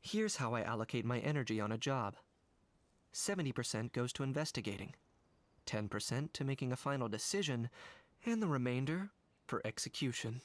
Here's how I allocate my energy on a job. 70% goes to investigating, 10% to making a final decision, and the remainder for execution.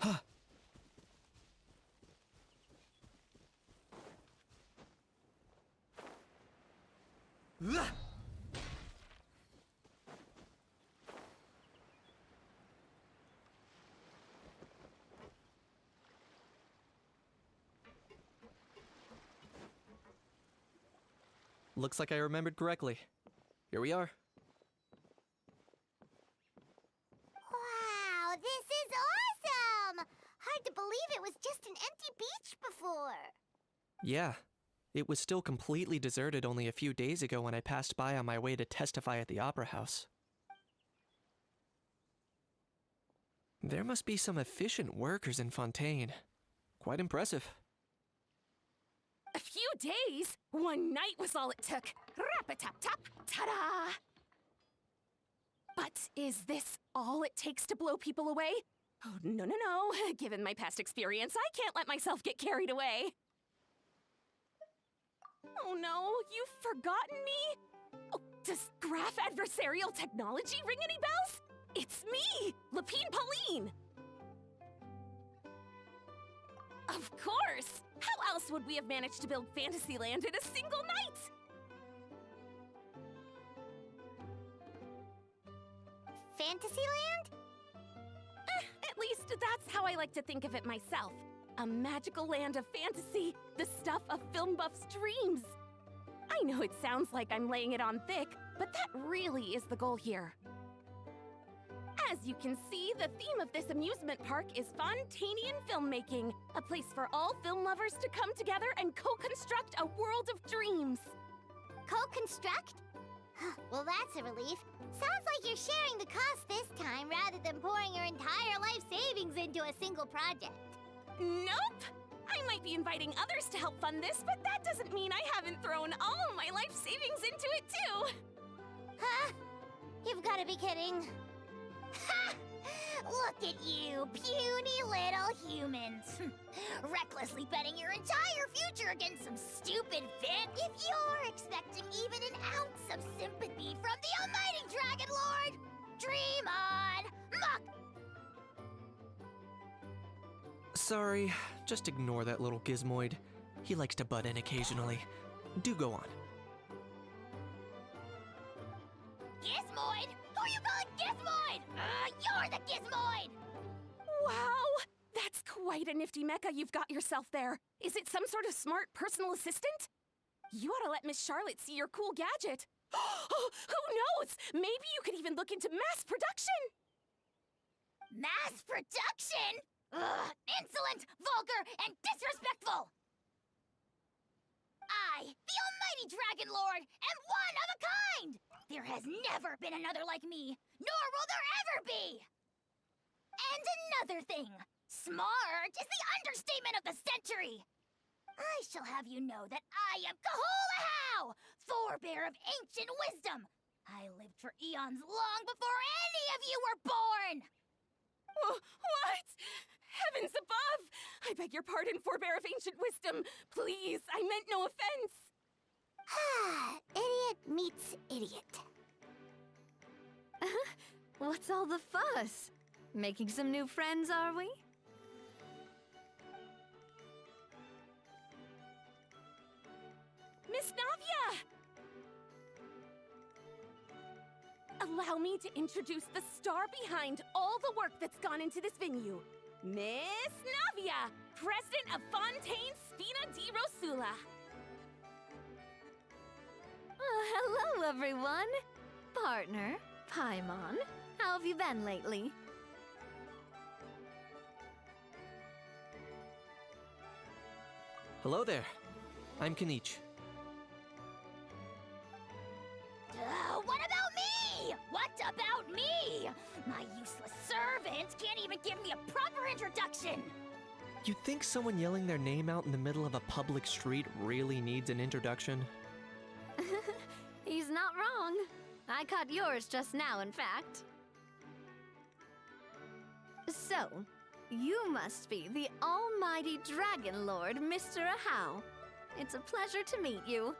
Huh. Ugh! Looks like I remembered correctly. Here we are. Wow, this is awesome! Hard to believe it was just an empty beach before. Yeah. It was still completely deserted only a few days ago when I passed by on my way to testify at the Opera House. There must be some efficient workers in Fontaine. Quite impressive. A few days? One night was all it took. Rap-a-tap-tap, ta-da! But is this all it takes to blow people away? Oh, no, no, no. Given my past experience, I can't let myself get carried away. Oh no, you've forgotten me? Oh, does graph adversarial technology ring any bells? It's me, Lapine Pauline! Of course! How else would we have managed to build Fantasyland in a single night? Fantasyland? At least that's how I like to think of it myself. A magical land of fantasy, the stuff of film buffs' dreams. I know it sounds like I'm laying it on thick, but that really is the goal here. As you can see, the theme of this amusement park is Fontainian filmmaking, a place for all film lovers to come together and co-construct a world of dreams. Co-construct? Well, that's a relief. Sounds like you're sharing the cost this time rather than pouring your entire life savings into a single project. Nope! I might be inviting others to help fund this, but that doesn't mean I haven't thrown all of my life savings into it too! Huh? You've got to be kidding. Ha! Look at you, puny little humans. Recklessly betting your entire future against some stupid stupid fit! If you're expecting even an ounce of sympathy from the almighty Dragon Lord, dream on! Muck! Sorry, just ignore that little gizmoid. He likes to butt in occasionally. Do go on. Gizmoid? Who you calling Gizmoid? You're the Gizmoid! Wow! That's quite a nifty mecha you've got yourself there. Is it some sort of smart personal assistant? You ought to let Miss Charlotte see your cool gadget. Who knows? Maybe you could even look into mass production! Mass production? Ugh, insolent, vulgar, and disrespectful! I, the almighty Dragon Lord, am one of a kind! There has never been another like me, nor will there ever be! And another thing, smart is the understatement of the century! I shall have you know that I am Kahulahau, forebear of ancient wisdom! I lived for eons long before any of you were born! What? Heavens above! I beg your pardon, forebear of ancient wisdom. Please, I meant no offense. Idiot meets idiot. What's all the fuss? Making some new friends, are we? Miss Navia! Allow me to introduce the star behind all the work that's gone into this venue. Miss Navia, President of Fontaine Spina di Rosula. Hello, everyone. Partner, Paimon, how have you been lately? Hello there. I'm Kanich. What about me? What about me? My useless servant can't even give me a proper introduction. You think someone yelling their name out in the middle of a public street really needs an introduction? He's not wrong. I caught yours just now, in fact. So, you must be the almighty Dragon Lord, Mr. Ahau. It's a pleasure to meet you.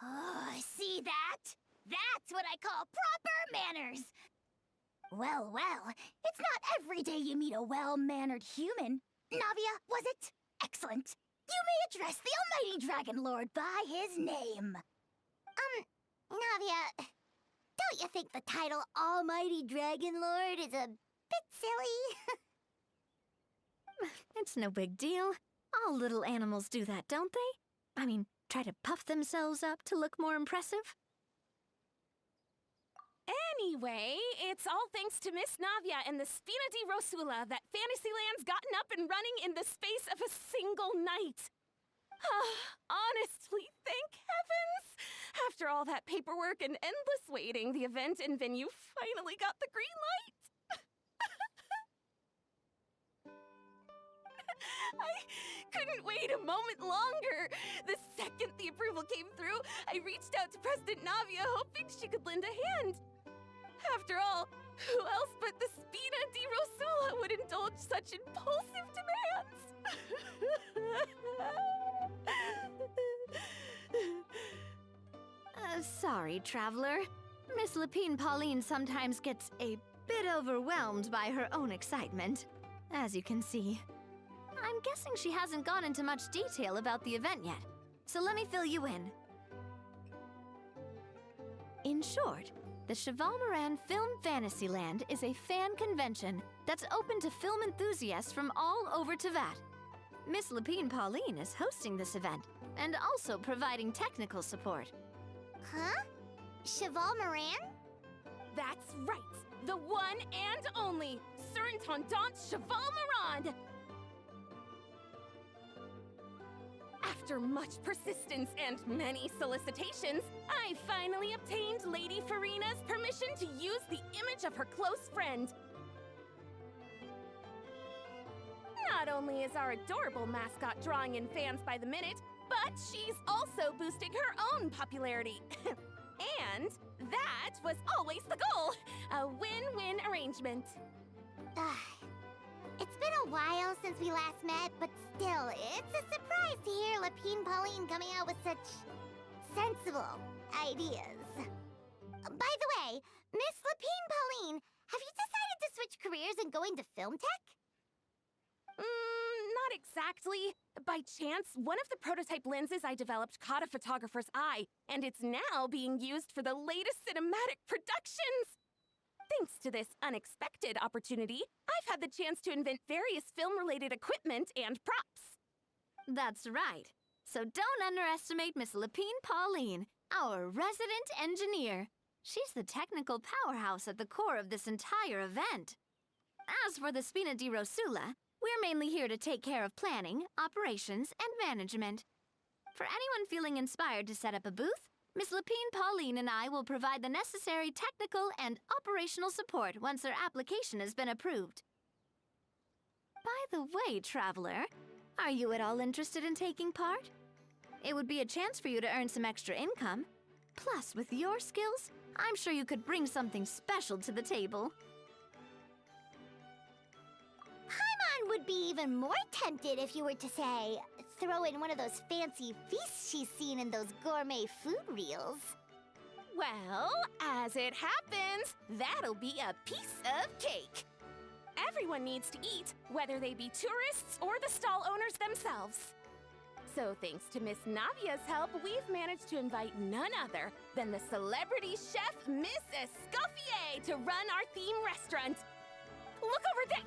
Oh, see that? That's what I call proper manners. Well, it's not every day you meet a well-mannered human. Navia, was it? Excellent. You may address the almighty Dragon Lord by his name. Navia, don't you think the title Almighty Dragon Lord is a bit silly? It's no big deal. All little animals do that, don't they? I mean, try to puff themselves up to look more impressive. Anyway, it's all thanks to Miss Navia and the Spina di Rosula that Fantasyland's gotten up and running in the space of a single night. Honestly, thank heavens! After all that paperwork and endless waiting, the event and venue finally got the green light. I couldn't wait a moment longer. The second the approval came through, I reached out to President Navia, hoping she could lend a hand. After all, who else but the Spina di Rosula would indulge such impulsive demands? Sorry, traveler. Miss Lapine Pauline sometimes gets a bit overwhelmed by her own excitement, as you can see. I'm guessing she hasn't gone into much detail about the event yet, so let me fill you in. In short, the Cheval Moran Film Fantasyland is a fan convention that's open to film enthusiasts from all over Teyvat. Miss Lapine Pauline is hosting this event and also providing technical support. Huh? Cheval Moran? That's right, the one and only Surintendant Cheval Moran! After much persistence and many solicitations, I finally obtained Lady Farina's permission to use the image of her close friend. Not only is our adorable mascot drawing in fans by the minute, but she's also boosting her own popularity. And that was always the goal. A win-win arrangement. It's been a while since we last met, but still, it's a surprise to hear Lapine Pauline coming out with such sensible ideas. By the way, Miss Lapine Pauline, have you decided to switch careers and go into film tech? Not exactly. By chance, one of the prototype lenses I developed caught a photographer's eye, and it's now being used for the latest cinematic productions. Thanks to this unexpected opportunity, I've had the chance to invent various film-related equipment and props. That's right. So don't underestimate Miss Lapine Pauline, our resident engineer. She's the technical powerhouse at the core of this entire event. As for the Spina di Rosula, we're mainly here to take care of planning, operations, and management. For anyone feeling inspired to set up a booth, Miss Lapine Pauline and I will provide the necessary technical and operational support once their application has been approved. By the way, Traveler, are you at all interested in taking part? It would be a chance for you to earn some extra income. Plus, with your skills, I'm sure you could bring something special to the table. Paimon would be even more tempted if you were to, say, throw in one of those fancy feasts she's seen in those gourmet food reels. Well, as it happens, that'll be a piece of cake. Everyone needs to eat, whether they be tourists or the stall owners themselves. So thanks to Miss Navia's help, we've managed to invite none other than the celebrity chef, Miss Escoffier, to run our theme restaurant. Look over there!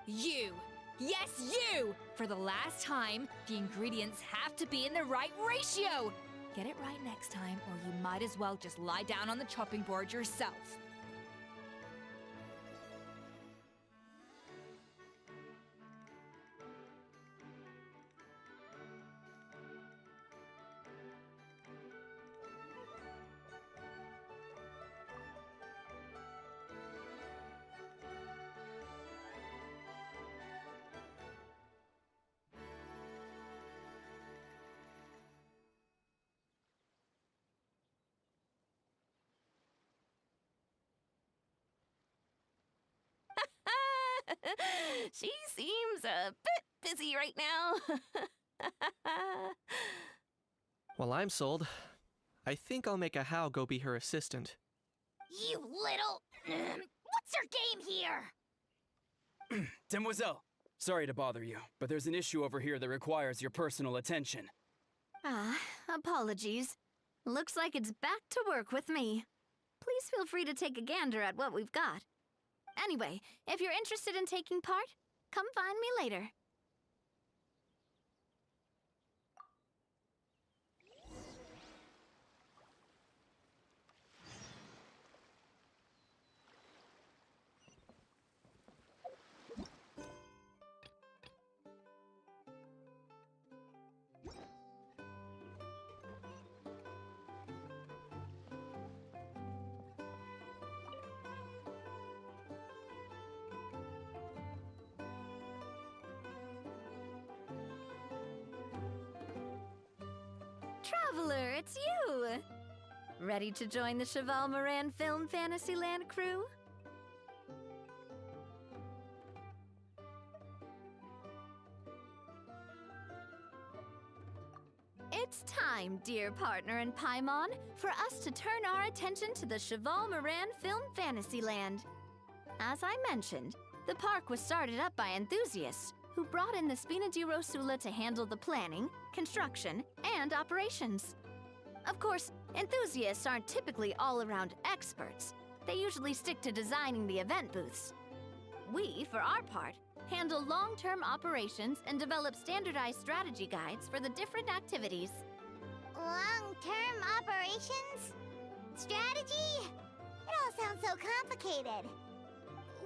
You! Yes, you! For the last time, the ingredients have to be in the right ratio! Get it right next time, or you might as well just lie down on the chopping board yourself. She seems a bit busy right now. Well, I'm sold. I think I'll make a How go be her assistant. You little... What's your game here? Demoiselle, sorry to bother you, but there's an issue over here that requires your personal attention. Apologies. Looks like it's back to work with me. Please feel free to take a gander at what we've got. Anyway, if you're interested in taking part, come find me later. Traveler, it's you! Ready to join the Cheval Moran Film Fantasyland crew? It's time, dear partner in Paimon, for us to turn our attention to the Cheval Moran Film Fantasyland. As I mentioned, the park was started up by enthusiasts who brought in the Spina di Rosula to handle the planning, construction, and operations. Of course, enthusiasts aren't typically all-around experts. They usually stick to designing the event booths. We, for our part, handle long-term operations and develop standardized strategy guides for the different activities. Long-term operations? Strategy? It all sounds so complicated.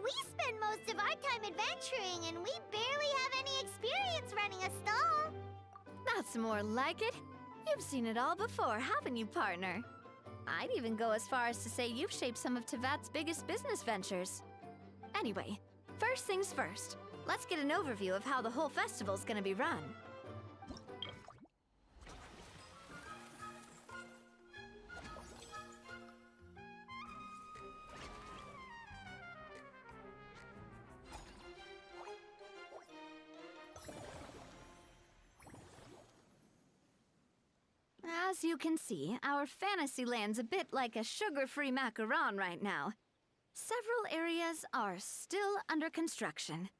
We spend most of our time adventuring, and we barely have any experience running a stall. That's more like it. You've seen it all before, haven't you, partner? I'd even go as far as to say you've shaped some of Tevat's biggest business ventures. Anyway, first things first. Let's get an overview of how the whole festival's gonna be run. As you can see, our fantasy land's a bit like a sugar-free macaron right now. Several areas are still under construction.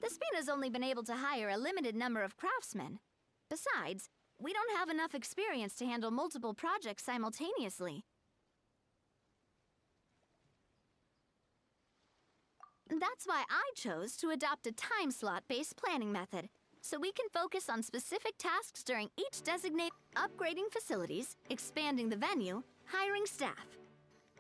The Spina's only been able to hire a limited number of craftsmen. Besides, we don't have enough experience to handle multiple projects simultaneously. That's why I chose to adopt a time slot-based planning method, so we can focus on specific tasks during each designated upgrading facilities, expanding the venue, hiring staff.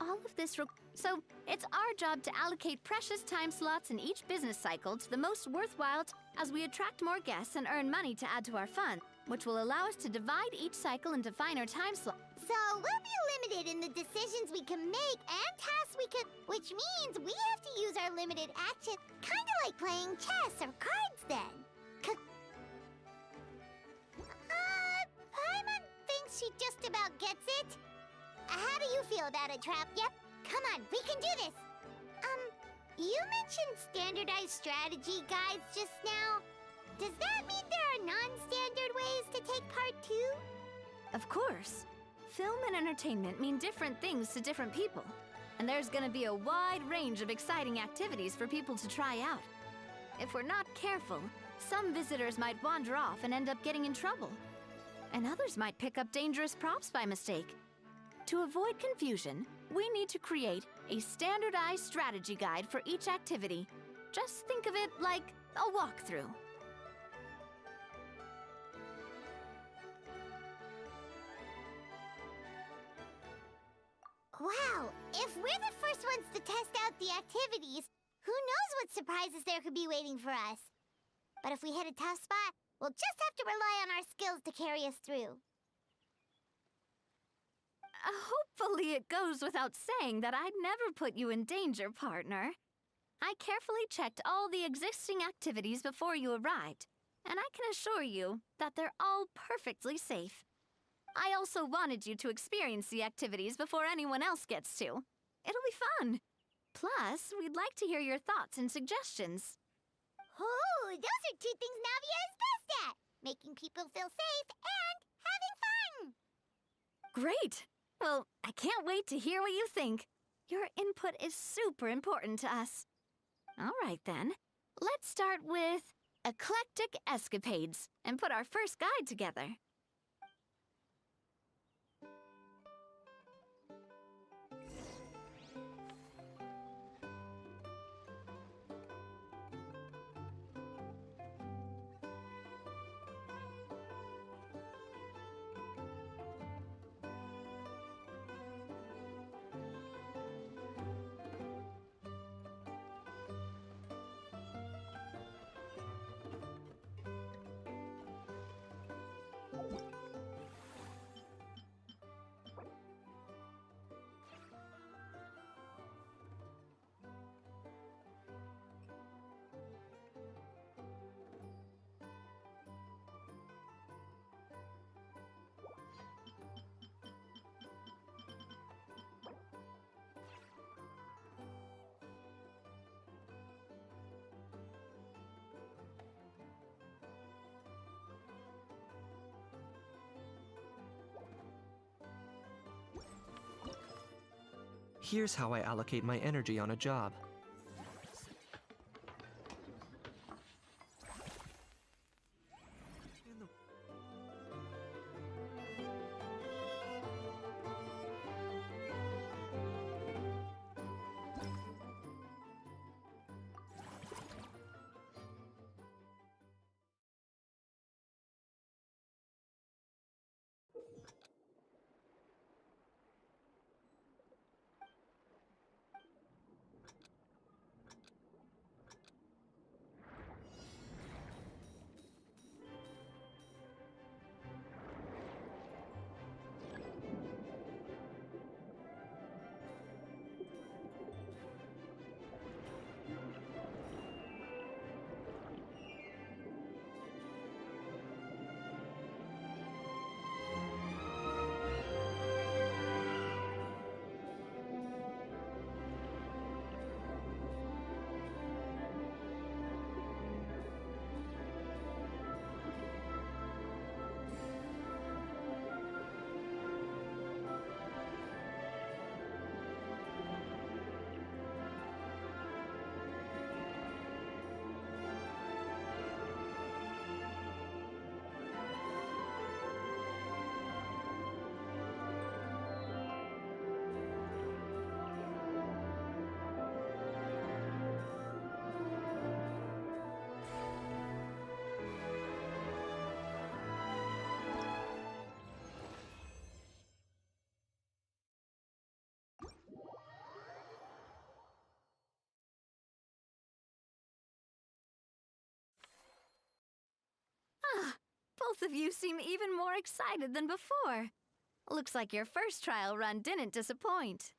All of this so it's our job to allocate precious time slots in each business cycle to the most worthwhile as we attract more guests and earn money to add to our fund, which will allow us to divide each cycle into finer time slots. So we'll be limited in the decisions we can make and tasks we can, which means we have to use our limited action, kind of like playing chess or cards then. Paimon thinks she just about gets it. How do you feel about it, Trap? Yep, come on, we can do this. You mentioned standardized strategy guides just now. Does that mean there are non-standard ways to take part too? Of course. Film and entertainment mean different things to different people, and there's gonna be a wide range of exciting activities for people to try out. If we're not careful, some visitors might wander off and end up getting in trouble, and others might pick up dangerous props by mistake. To avoid confusion, we need to create a standardized strategy guide for each activity. Just think of it like a walkthrough. Wow, if we're the first ones to test out the activities, who knows what surprises there could be waiting for us? But if we hit a tough spot, we'll just have to rely on our skills to carry us through. Hopefully it goes without saying that I'd never put you in danger, partner. I carefully checked all the existing activities before you arrived, and I can assure you that they're all perfectly safe. I also wanted you to experience the activities before anyone else gets to. It'll be fun. Plus, we'd like to hear your thoughts and suggestions. Oh, those are two things Navia is best at! Making people feel safe and having fun! Great! Well, I can't wait to hear what you think. Your input is super important to us. All right then, let's start with eclectic escapades and put our first guide together. Here's how I allocate my energy on a job. Both of you seem even more excited than before. Looks like your first trial run didn't disappoint.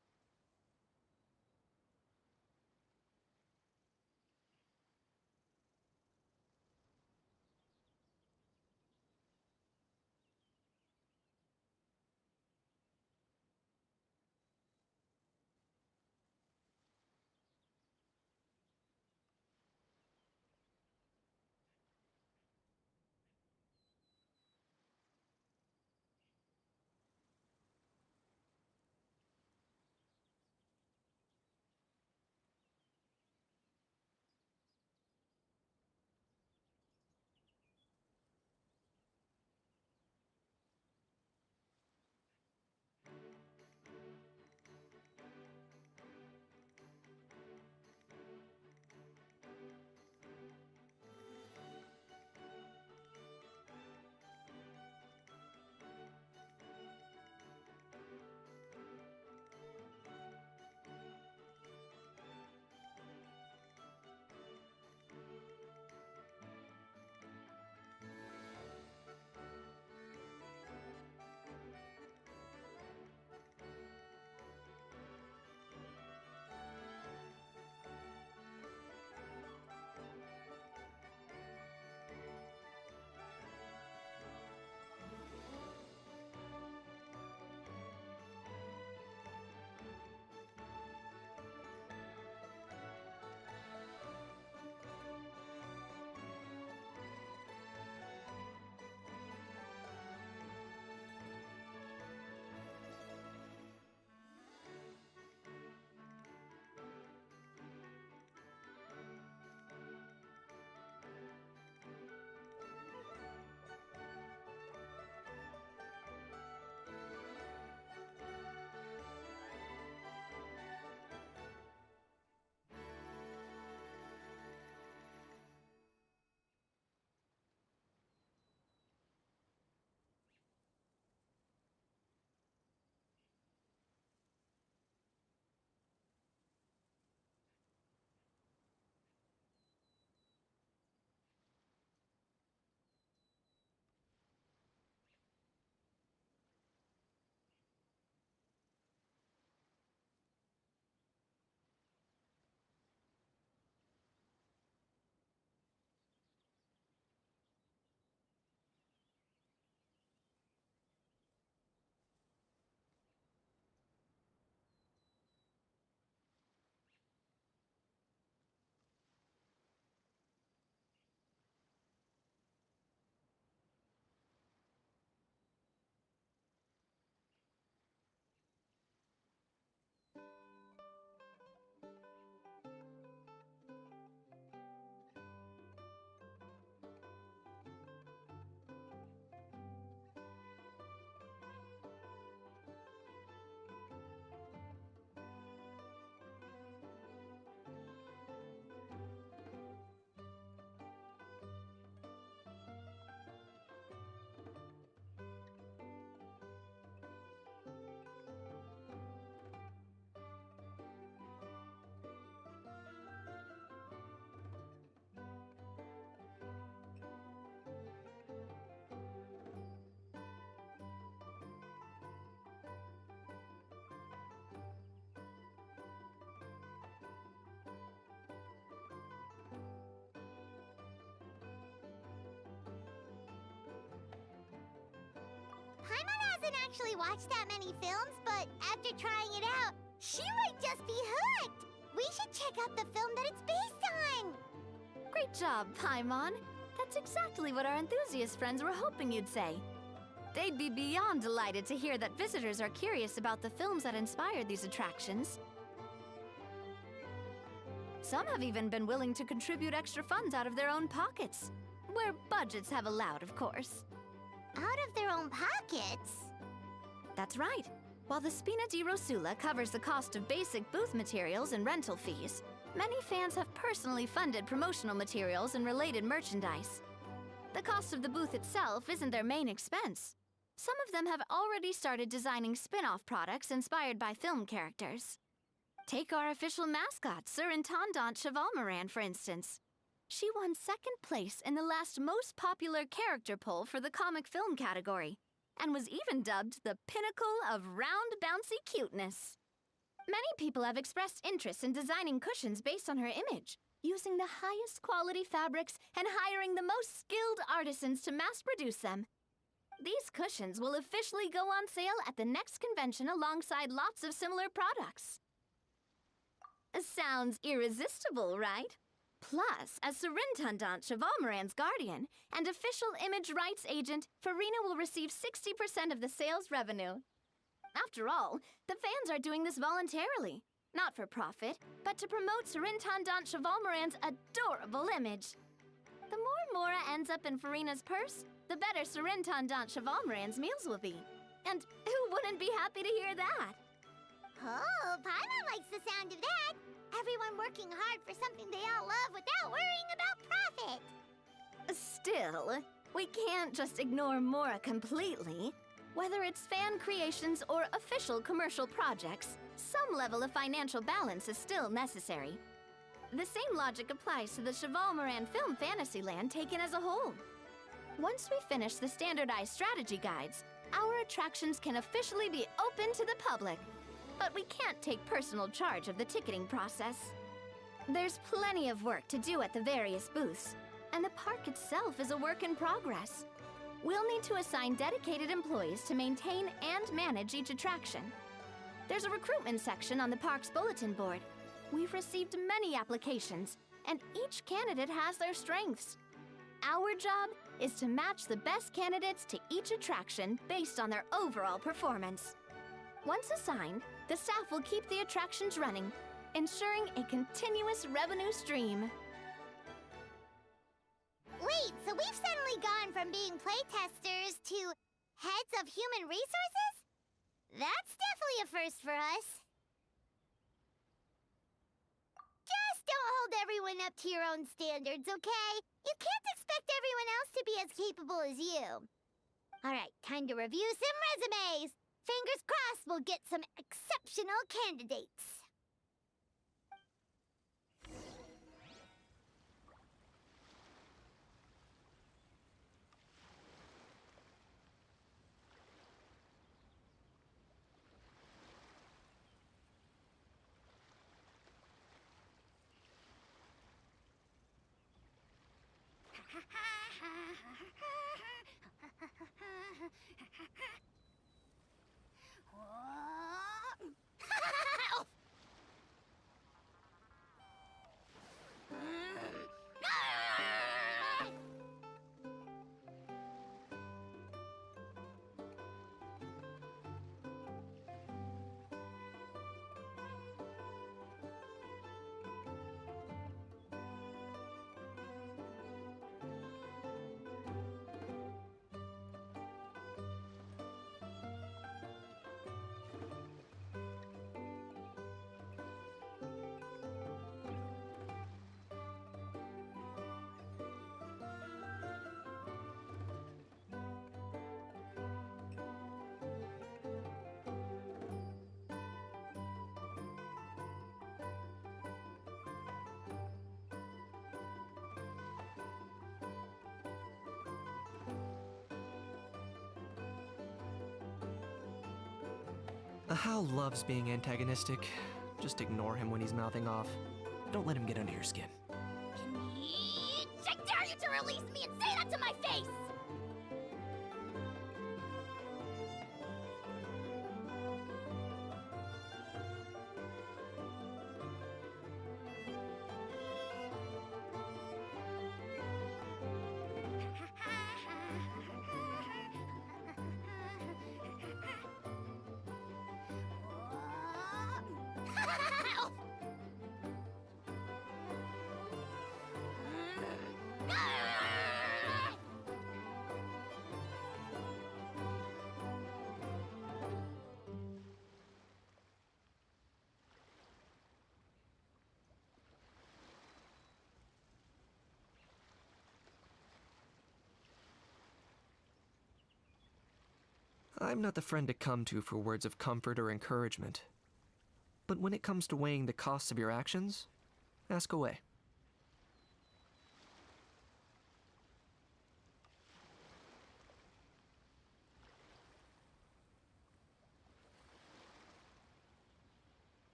Paimon hasn't actually watched that many films, but after trying it out, she might just be hooked! We should check out the film that it's based on! Great job, Paimon. That's exactly what our enthusiast friends were hoping you'd say. They'd be beyond delighted to hear that visitors are curious about the films that inspired these attractions. Some have even been willing to contribute extra funds out of their own pockets. Where budgets have allowed, of course. Out of their own pockets? That's right. While the Spina di Rosula covers the cost of basic booth materials and rental fees, many fans have personally funded promotional materials and related merchandise. The cost of the booth itself isn't their main expense. Some of them have already started designing spin-off products inspired by film characters. Take our official mascot, Sir Intendant Chevalmoran, for instance. She won second place in the last most popular character poll for the comic film category, and was even dubbed the pinnacle of round bouncy cuteness. Many people have expressed interest in designing cushions based on her image, using the highest quality fabrics and hiring the most skilled artisans to mass produce them. These cushions will officially go on sale at the next convention alongside lots of similar products. Sounds irresistible, right? Plus, as Surintendant Chevalmoran's guardian and official image rights agent, Farina will receive 60% of the sales revenue. After all, the fans are doing this voluntarily, not for profit, but to promote Surintendant Chevalmoran's adorable image. The more Mora ends up in Farina's purse, the better Surintendant Chevalmoran's meals will be. And who wouldn't be happy to hear that? Oh, Paimon likes the sound of that. Everyone working hard for something they all love without worrying about profit. Still, we can't just ignore Mora completely. Whether it's fan creations or official commercial projects, some level of financial balance is still necessary. The same logic applies to the Chevalmoran Film Fantasyland taken as a whole. Once we finish the standardized strategy guides, our attractions can officially be open to the public. But we can't take personal charge of the ticketing process. There's plenty of work to do at the various booths, and the park itself is a work in progress. We'll need to assign dedicated employees to maintain and manage each attraction. There's a recruitment section on the park's bulletin board. We've received many applications, and each candidate has their strengths. Our job is to match the best candidates to each attraction based on their overall performance. Once assigned, the staff will keep the attractions running, ensuring a continuous revenue stream. Wait, so we've suddenly gone from being playtesters to heads of human resources? That's definitely a first for us. Just don't hold everyone up to your own standards, okay? You can't expect everyone else to be as capable as you. Alright, time to review some resumes. Fingers crossed we'll get some exceptional candidates. Hal loves being antagonistic. Just ignore him when he's mouthing off. Don't let him get under your skin. I dare you to release me and say that to my face! I'm not the friend to come to for words of comfort or encouragement. But when it comes to weighing the costs of your actions, ask away.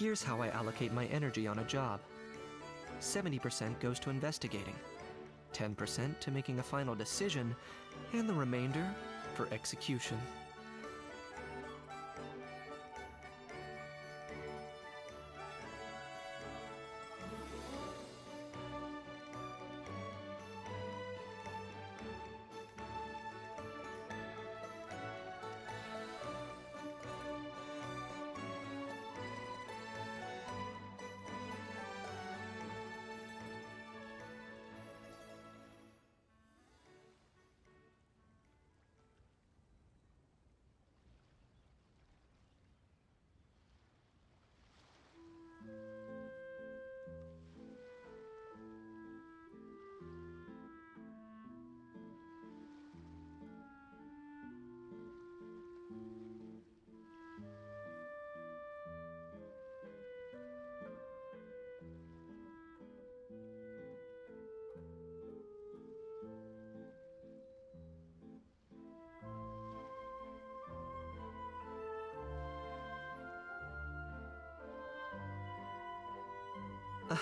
Here's how I allocate my energy on a job. 70% goes to investigating, 10% to making a final decision, and the remainder for execution.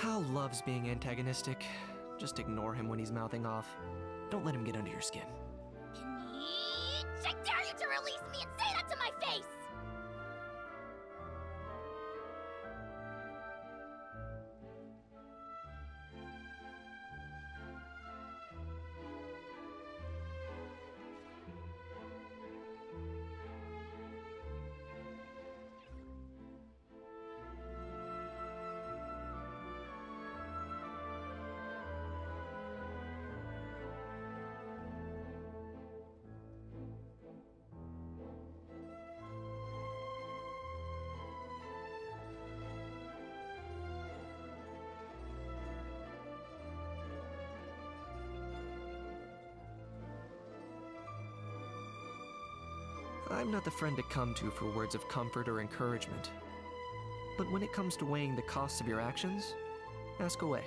Hal loves being antagonistic. Just ignore him when he's mouthing off. Don't let him get under your skin. I dare you to release me and say that to my face! I'm not the friend to come to for words of comfort or encouragement. But when it comes to weighing the costs of your actions, ask away.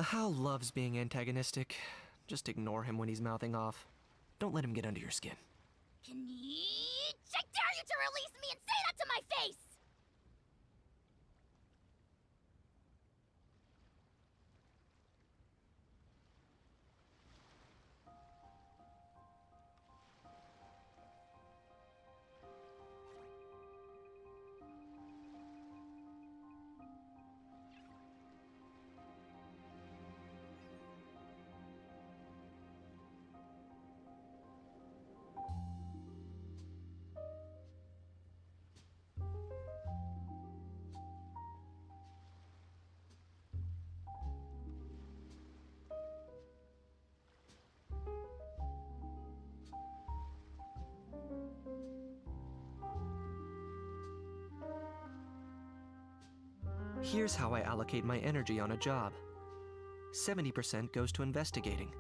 Hal loves being antagonistic. Just ignore him when he's mouthing off. Don't let him get under your skin. I dare you to release me and say that to my face! Here's how I allocate my energy on a job. 70% goes to investigating,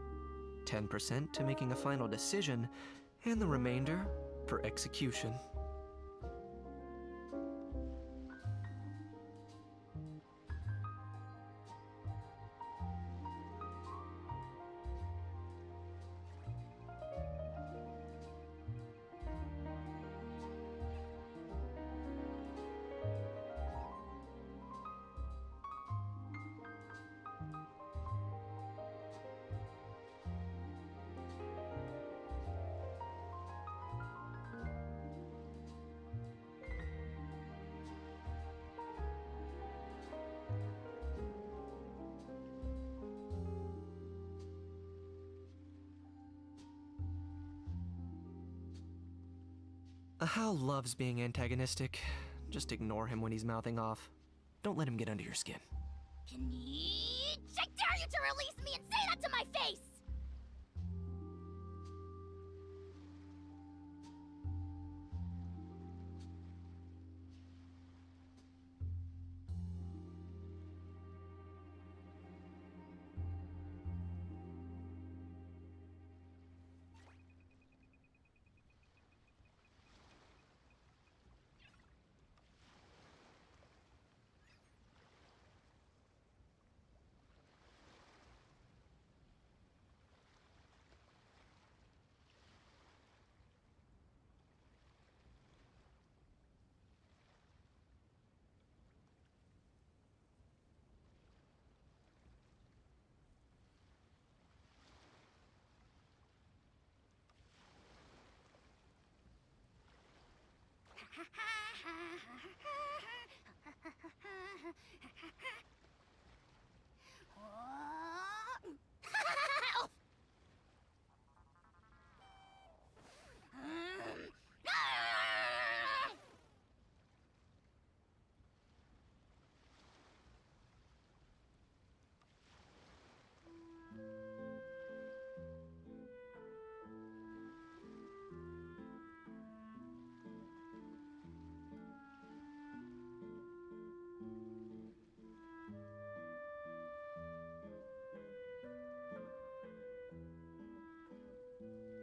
10% to making a final decision, and the remainder for execution. Hal loves being antagonistic. Just ignore him when he's mouthing off. Don't let him get under your skin. Can you? I dare you to release me and say that to my face!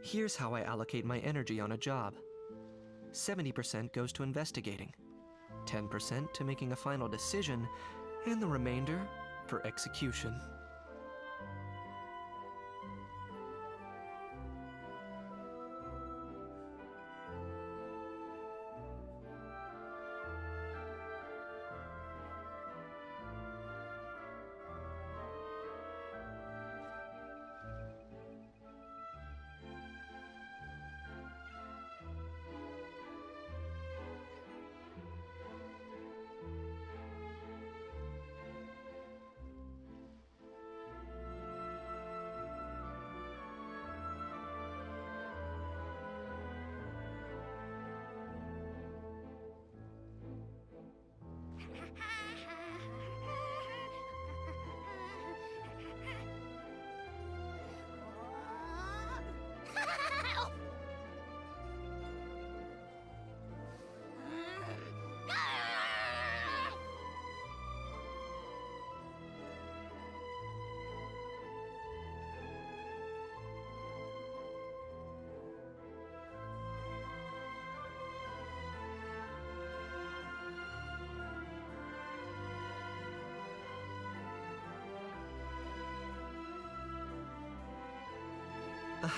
Here's how I allocate my energy on a job. 70% goes to investigating, 10% to making a final decision, and the remainder for execution.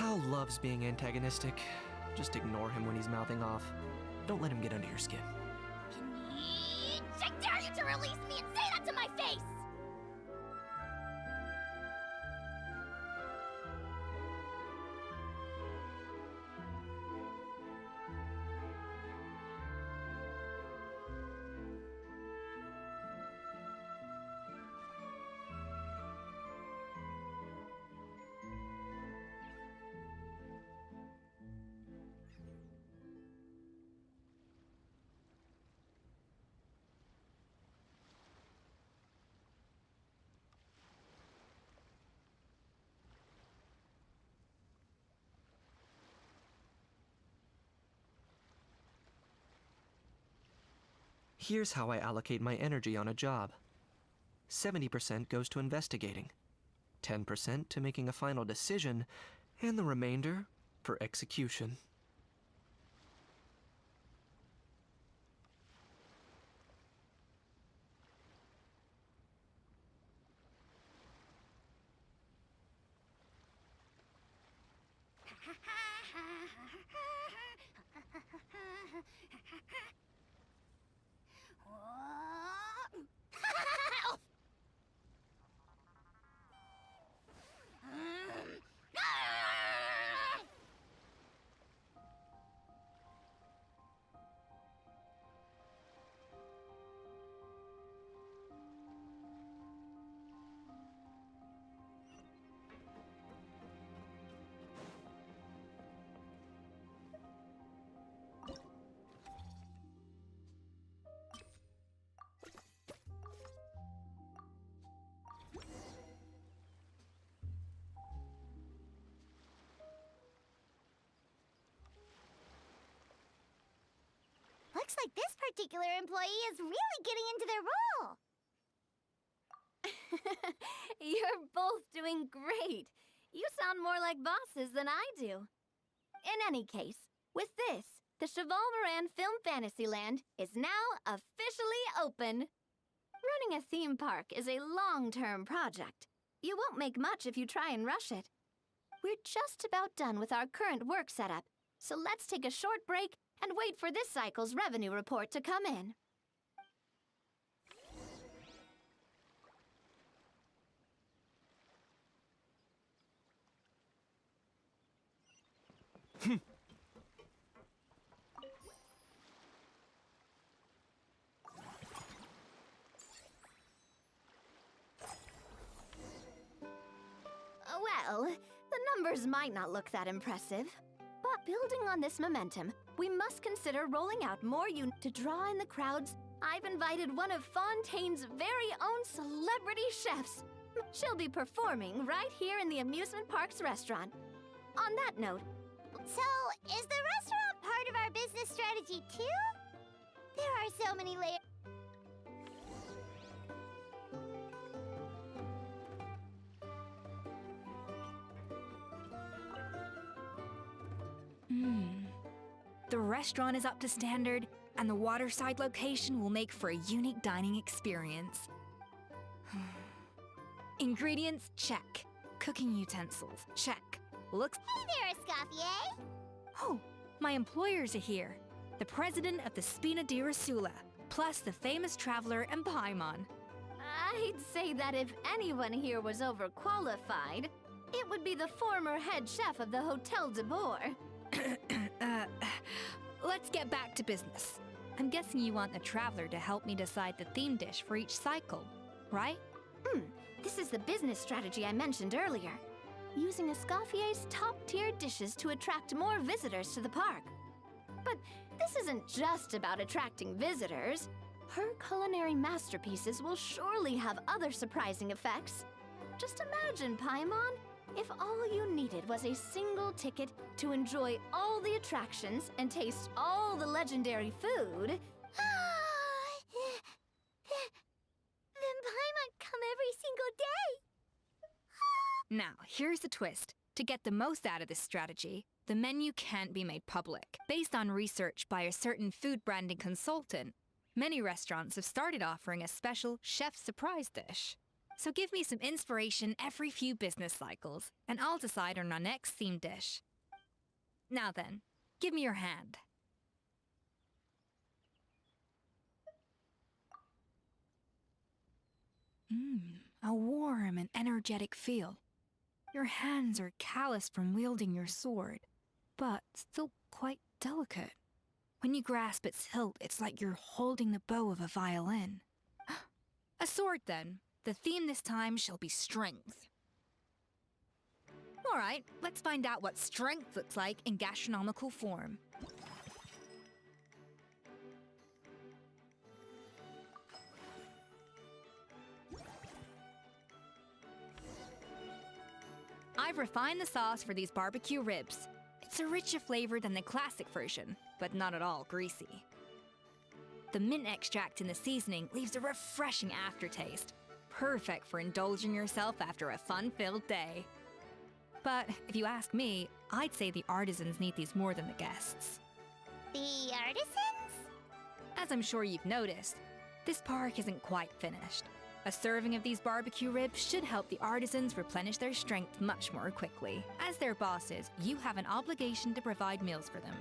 Hal loves being antagonistic. Just ignore him when he's mouthing off. Don't let him get under your skin. Can you? I dare you to release me and say that to my face! Here's how I allocate my energy on a job. 70% goes to investigating, 10% to making a final decision, and the remainder for execution. Looks like this particular employee is really getting into their role. You're both doing great. You sound more like bosses than I do. In any case, with this, the Cheval Film Fantasyland is now officially open. Running a theme park is a long-term project. You won't make much if you try and rush it. We're just about done with our current work setup, so let's take a short break and wait for this cycle's revenue report to come in. Well, the numbers might not look that impressive. But building on this momentum, we must consider rolling out more units to draw in the crowds. I've invited one of Fontaine's very own celebrity chefs. She'll be performing right here in the amusement park's restaurant. On that note, So, is the restaurant part of our business strategy too? There are so many layers. The restaurant is up to standard, and the waterside location will make for a unique dining experience. Ingredients, check. Cooking utensils, check. Looks... Hey there, Escoffier! Oh, my employers are here. The president of the Spina di Rosula, plus the famous traveler and Paimon. I'd say that if anyone here was overqualified, it would be the former head chef of the Hotel de Boer. Let's get back to business. I'm guessing you want the traveler to help me decide the theme dish for each cycle, right? This is the business strategy I mentioned earlier. Using Escoffier's top-tier dishes to attract more visitors to the park. But this isn't just about attracting visitors. Her culinary masterpieces will surely have other surprising effects. Just imagine, Paimon, if all you needed was a single ticket to enjoy all the attractions and taste all the legendary food. Then Paimon come every single day! Now, here's the twist. To get the most out of this strategy, the menu can't be made public. Based on research by a certain food branding consultant, many restaurants have started offering a special chef surprise dish. So give me some inspiration every few business cycles, and I'll decide on our next theme dish. Now then, give me your hand. A warm and energetic feel. Your hands are calloused from wielding your sword, but still quite delicate. When you grasp its hilt, it's like you're holding the bow of a violin. A sword, then. The theme this time shall be strength. All right, let's find out what strength looks like in gastronomical form. I've refined the sauce for these barbecue ribs. It's a richer flavor than the classic version, but not at all greasy. The mint extract in the seasoning leaves a refreshing aftertaste, perfect for indulging yourself after a fun-filled day. But if you ask me, I'd say the artisans need these more than the guests. The artisans? As I'm sure you've noticed, this park isn't quite finished. A serving of these barbecue ribs should help the artisans replenish their strength much more quickly. As their bosses, you have an obligation to provide meals for them.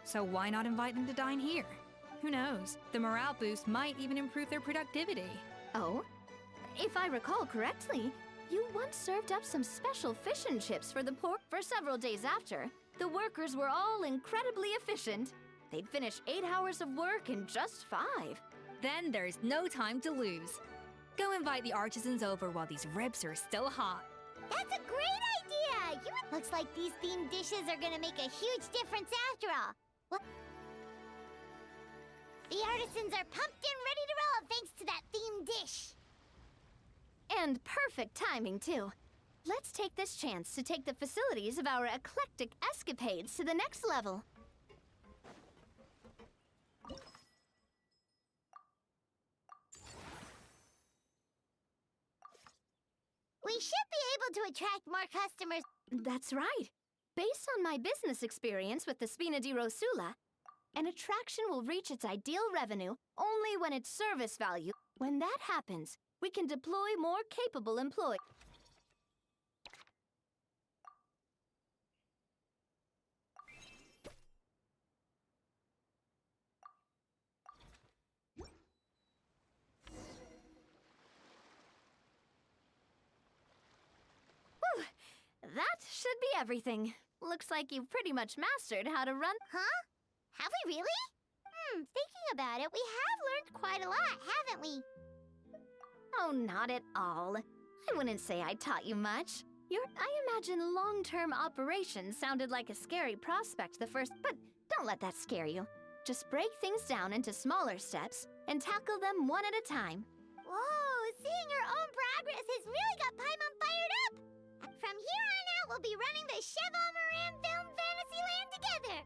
So why not invite them to dine here? Who knows? The morale boost might even improve their productivity. Oh? If I recall correctly, you once served up some special fish and chips for the poor. For several days after, the workers were all incredibly efficient. They'd finish 8 hours of work in just 5. Then there's no time to lose. Go invite the artisans over while these ribs are still hot. That's a great idea! Looks like these themed dishes are gonna make a huge difference after all. What? The artisans are pumped and ready to roll thanks to that themed dish. And perfect timing, too. Let's take this chance to take the facilities of our eclectic escapades to the next level. We should be able to attract more customers. That's right. Based on my business experience with the Spina di Rosula, an attraction will reach its ideal revenue only when its service value. When that happens, we can deploy more capable employees. Whew! That should be everything. Looks like you've pretty much mastered how to run. Huh? Have we really? Thinking about it, we have learned quite a lot, haven't we? Oh, not at all. I wouldn't say I taught you much. I imagine long-term operations sounded like a scary prospect the first, but don't let that scare you. Just break things down into smaller steps and tackle them one at a time. Whoa, seeing our own progress has really got Paimon fired up! From here on out, we'll be running the Cheval Moran Film Fantasyland together!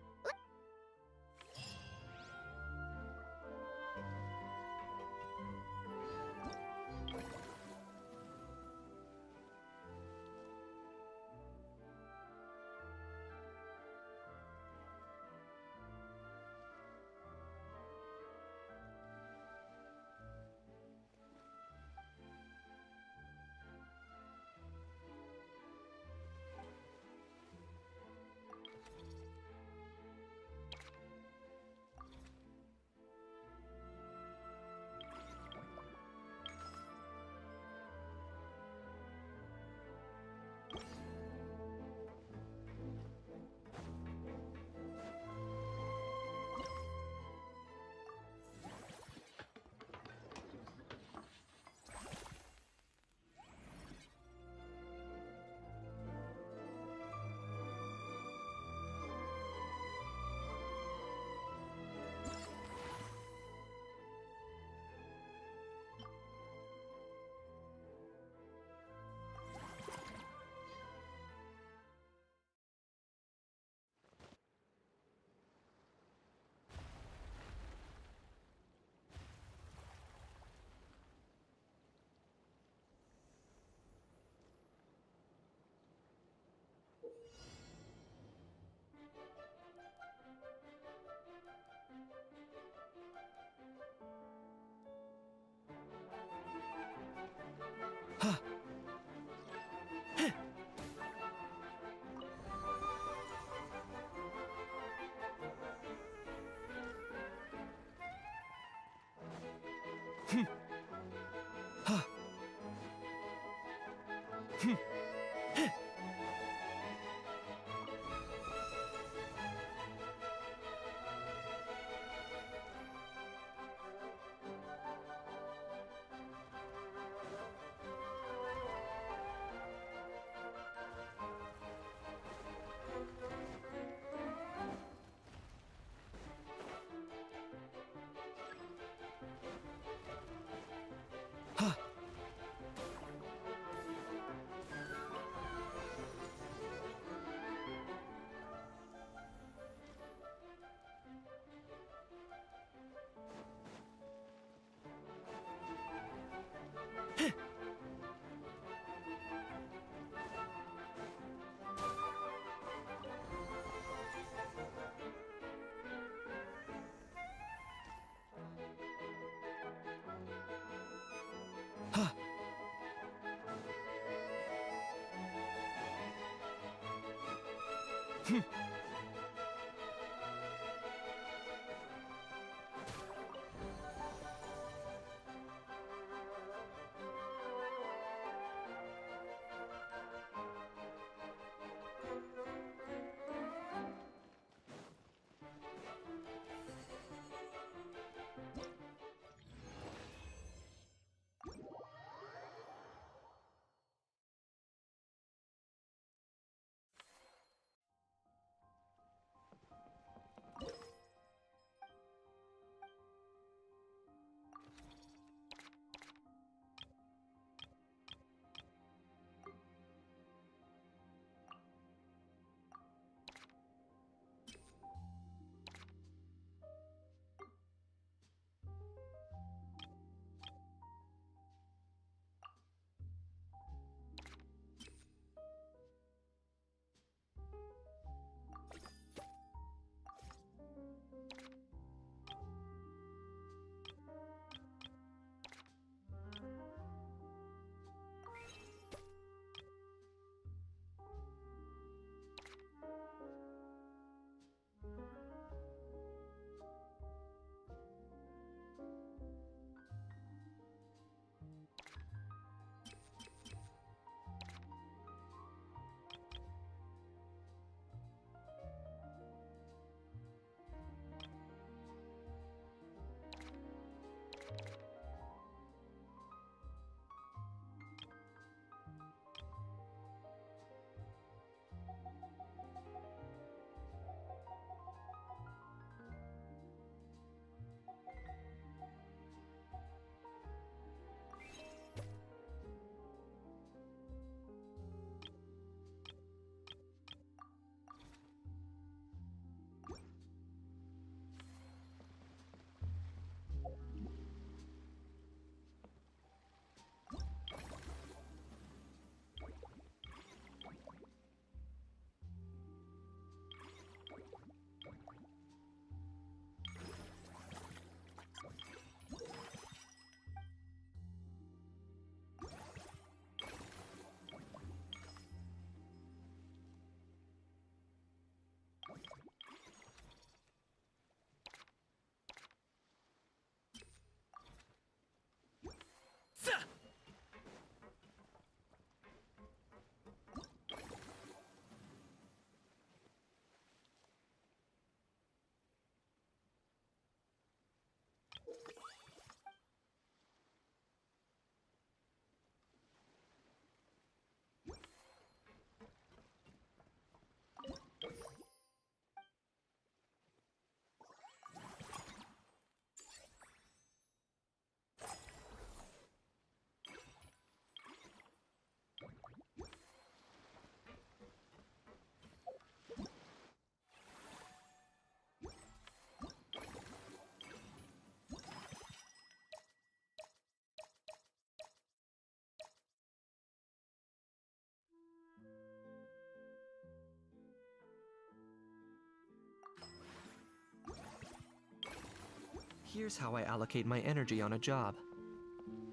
Here's how I allocate my energy on a job.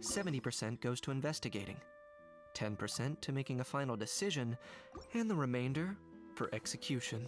70% goes to investigating, 10% to making a final decision, and the remainder for execution.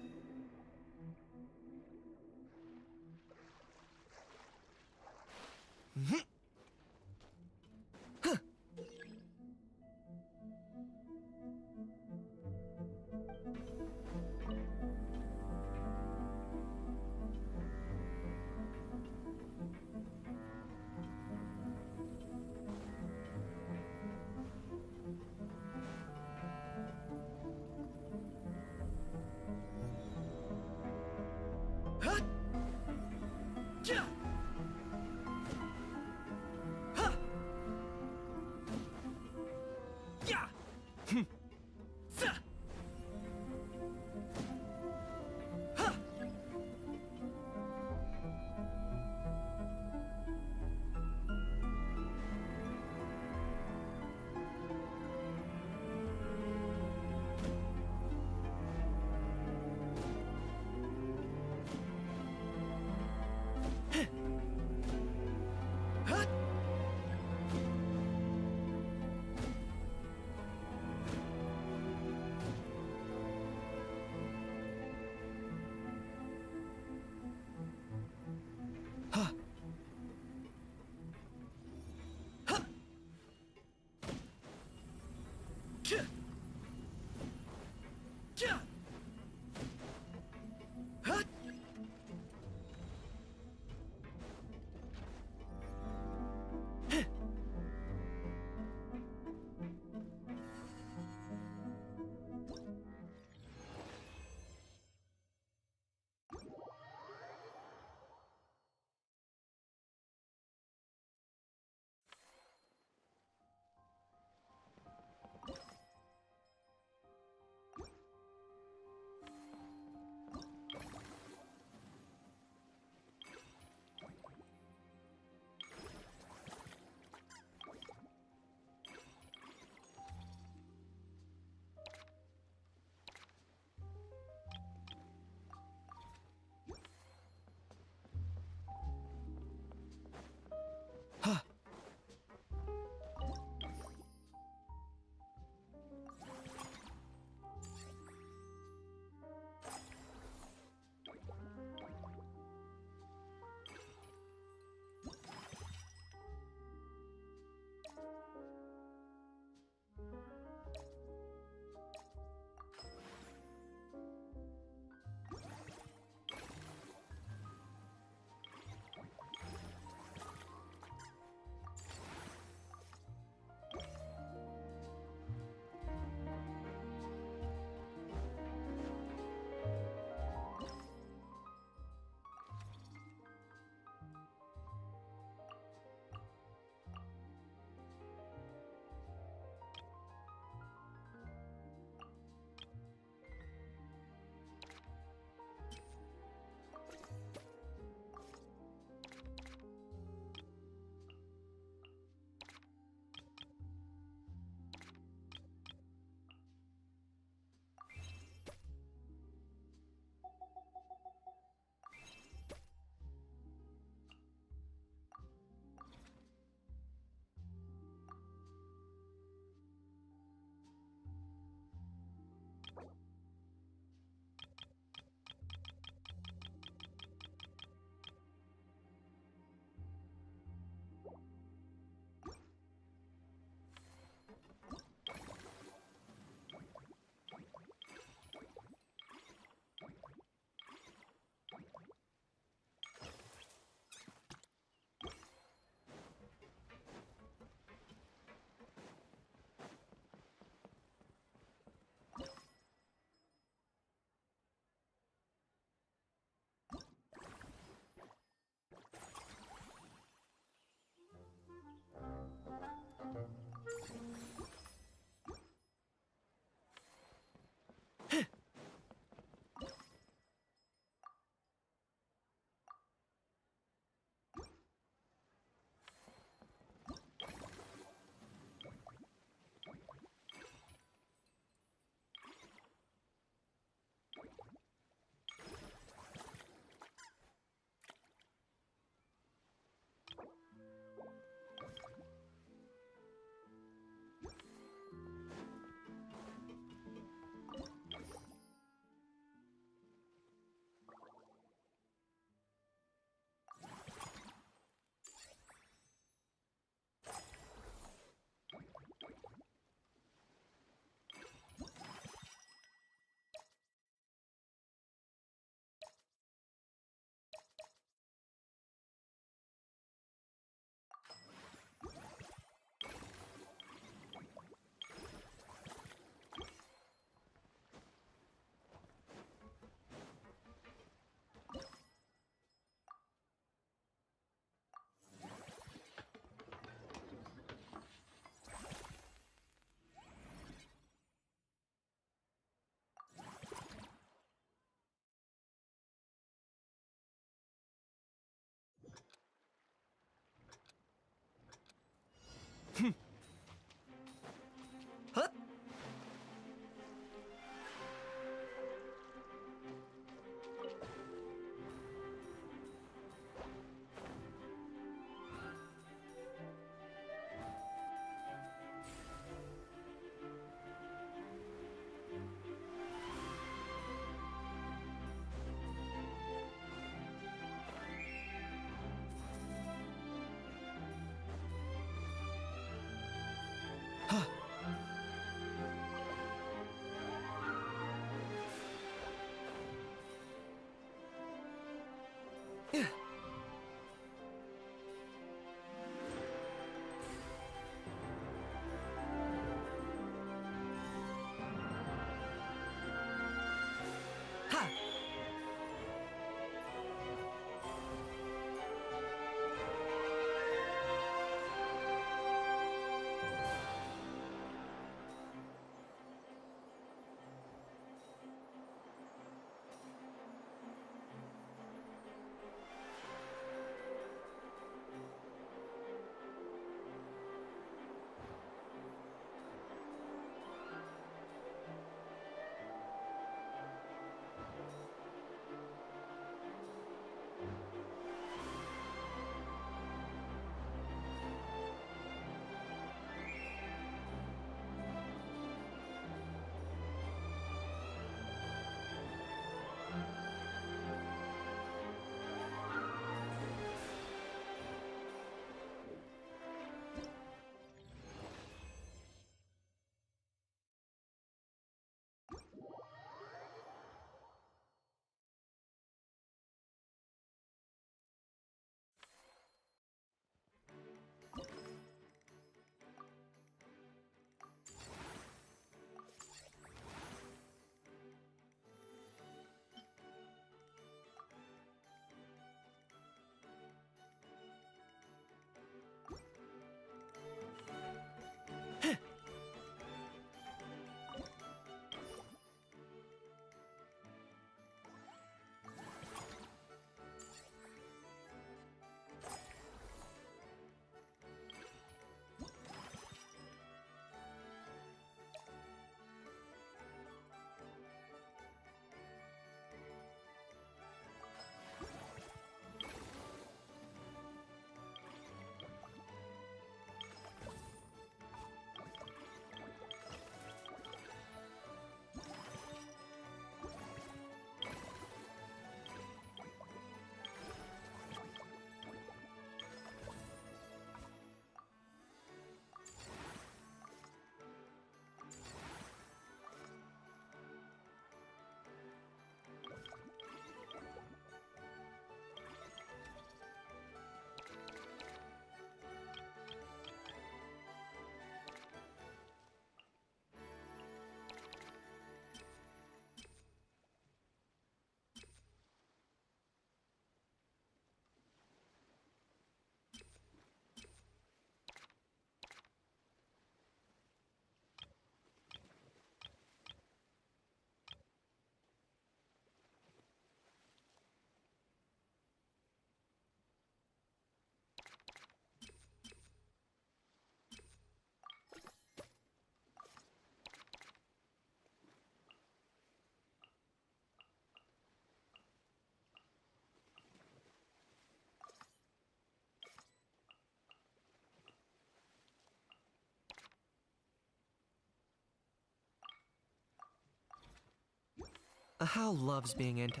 How loves being anti-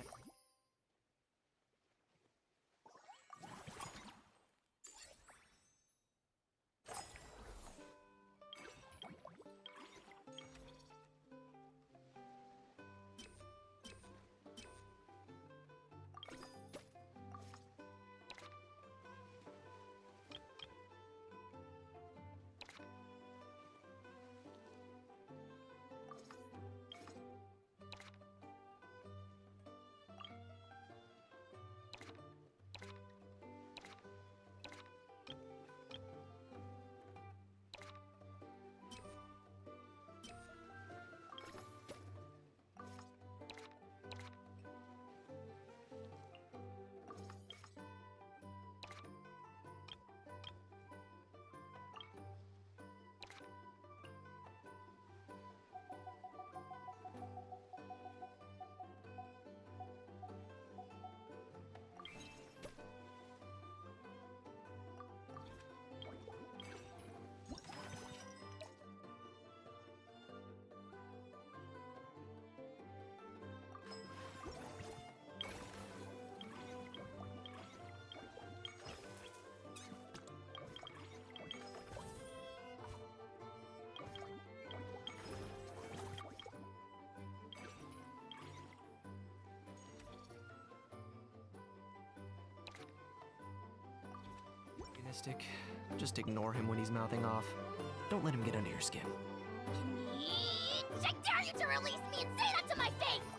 Optimistic. Just ignore him when he's mouthing off. Don't let him get under your skin. I dare you to release me and say that to my face!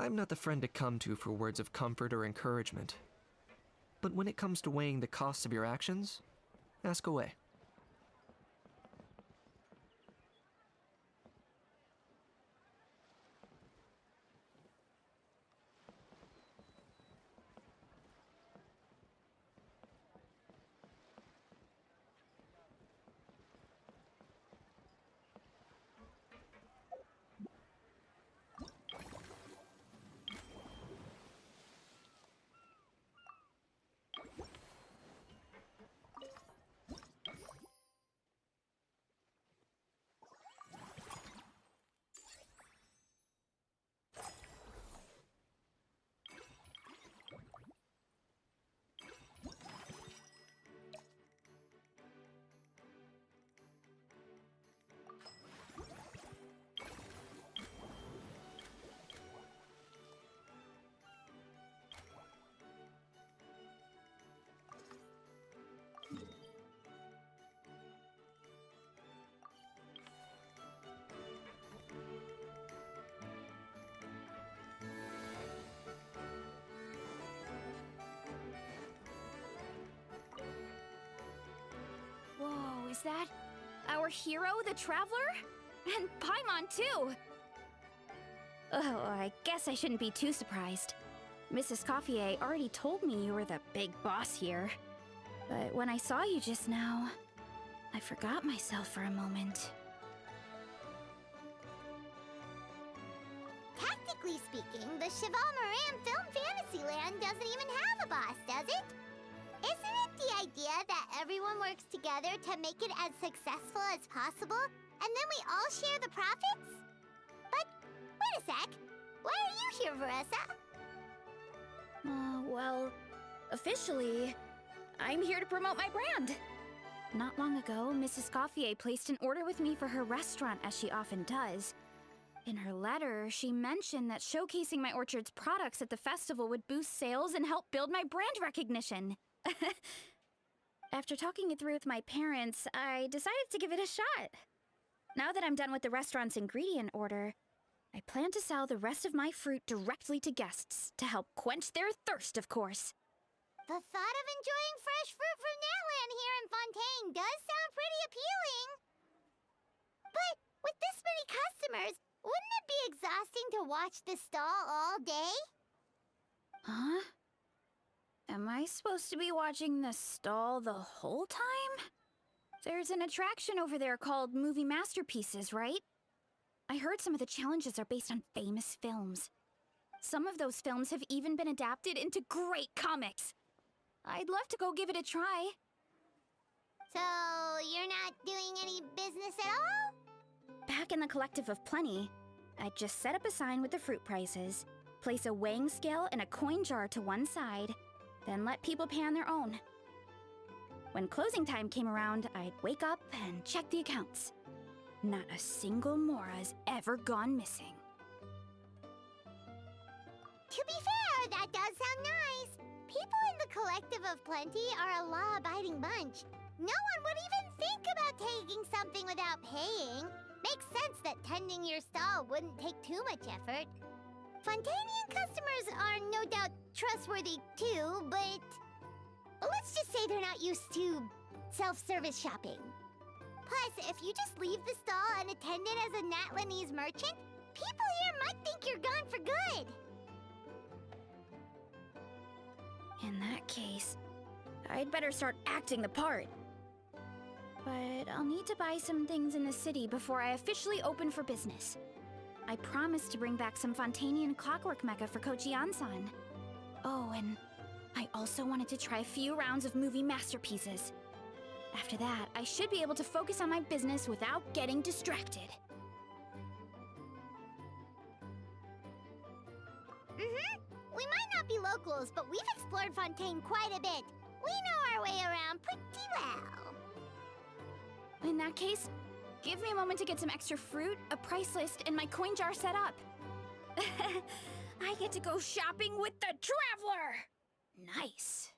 I'm not the friend to come to for words of comfort or encouragement. But when it comes to weighing the costs of your actions, ask away. Whoa, is that our hero, the Traveler? And Paimon, too! Oh, I guess I shouldn't be too surprised. Mrs. Coiffier already told me you were the big boss here. But when I saw you just now, I forgot myself for a moment. Technically speaking, the Cheval Moran Film Fantasyland doesn't even have a boss, does it? Isn't it the idea that everyone works together to make it as successful as possible, and then we all share the profits? But, wait a sec. Why are you here, Veressa? Well, officially, I'm here to promote my brand. Not long ago, Mrs. Coiffier placed an order with me for her restaurant, as she often does. In her letter, she mentioned that showcasing my orchard's products at the festival would boost sales and help build my brand recognition. After talking it through with my parents, I decided to give it a shot. Now that I'm done with the restaurant's ingredient order, I plan to sell the rest of my fruit directly to guests to help quench their thirst, of course. The thought of enjoying fresh fruit from Natland here in Fontaine does sound pretty appealing. But with this many customers, wouldn't it be exhausting to watch the stall all day? Huh? Am I supposed to be watching the stall the whole time? There's an attraction over there called Movie Masterpieces, right? I heard some of the challenges are based on famous films. Some of those films have even been adapted into great comics. I'd love to go give it a try. So, you're not doing any business at all? Back in the Collective of Plenty, I'd just set up a sign with the fruit prices, place a weighing scale and a coin jar to one side, then let people pay on their own. When closing time came around, I'd wake up and check the accounts. Not a single Mora's ever gone missing. To be fair, that does sound nice. People in the Collective of Plenty are a law-abiding bunch. No one would even think about taking something without paying. Makes sense that tending your stall wouldn't take too much effort. Fontainian customers are no doubt trustworthy too, but let's just say they're not used to self-service shopping. Plus, if you just leave the stall unattended as a Natlanese merchant, people here might think you're gone for good. In that case, I'd better start acting the part. But I'll need to buy some things in the city before I officially open for business. I promised to bring back some Fontainian clockwork mecha for Kochi-san. Oh, and I also wanted to try a few rounds of movie masterpieces. After that, I should be able to focus on my business without getting distracted. We might not be locals, but we've explored Fontaine quite a bit. We know our way around pretty well. In that case, give me a moment to get some extra fruit, a price list, and my coin jar set up. I get to go shopping with the Traveler! Nice.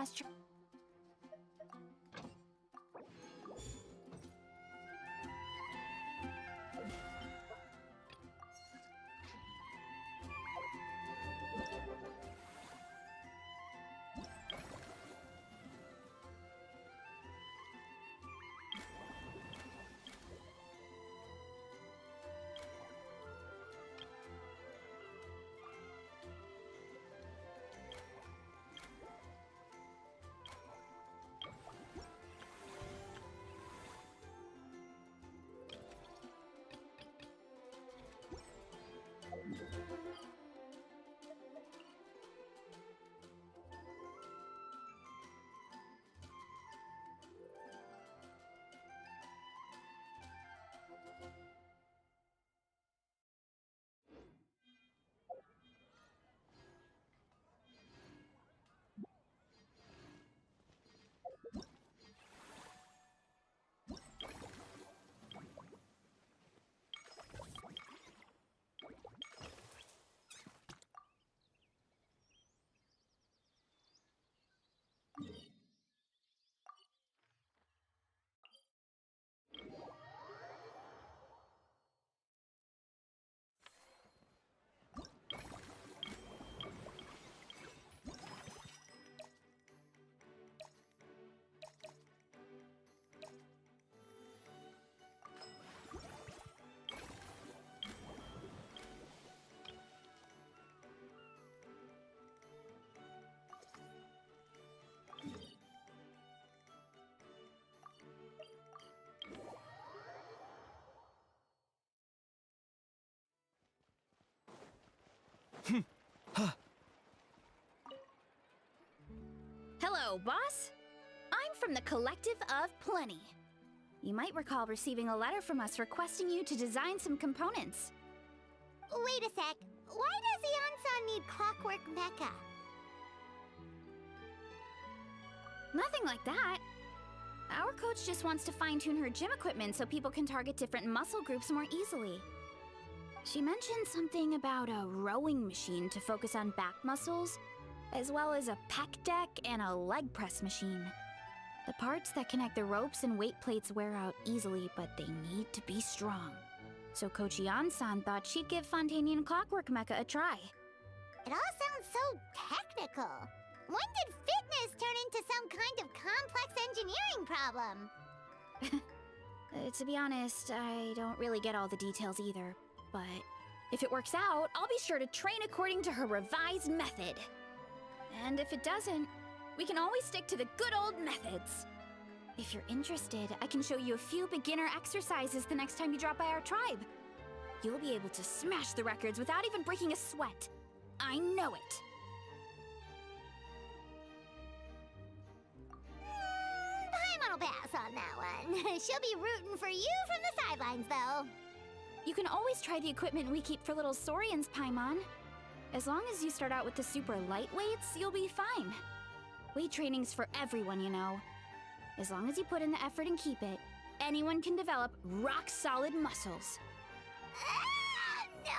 last try. Hello, boss. I'm from the Collective of Plenty. You might recall receiving a letter from us requesting you to design some components. Wait a sec. Why does Eon-san need clockwork mecha? Nothing like that. Our coach just wants to fine-tune her gym equipment so people can target different muscle groups more easily. She mentioned something about a rowing machine to focus on back muscles, as well as a pec deck and a leg press machine. The parts that connect the ropes and weight plates wear out easily, but they need to be strong. So Coach Eon-san thought she'd give Fontanian Clockwork Mecha a try. It all sounds so technical. When did fitness turn into some kind of complex engineering problem? To be honest, I don't really get all the details either. But if it works out, I'll be sure to train according to her revised method. And if it doesn't, we can always stick to the good old methods. If you're interested, I can show you a few beginner exercises the next time you drop by our tribe. You'll be able to smash the records without even breaking a sweat. I know it. Paimon will pass on that one. She'll be rooting for you from the sidelines, though. You can always try the equipment we keep for little Saurians, Paimon. As long as you start out with the super lightweights, you'll be fine. Weight training's for everyone, you know. As long as you put in the effort and keep it, anyone can develop rock-solid muscles. No!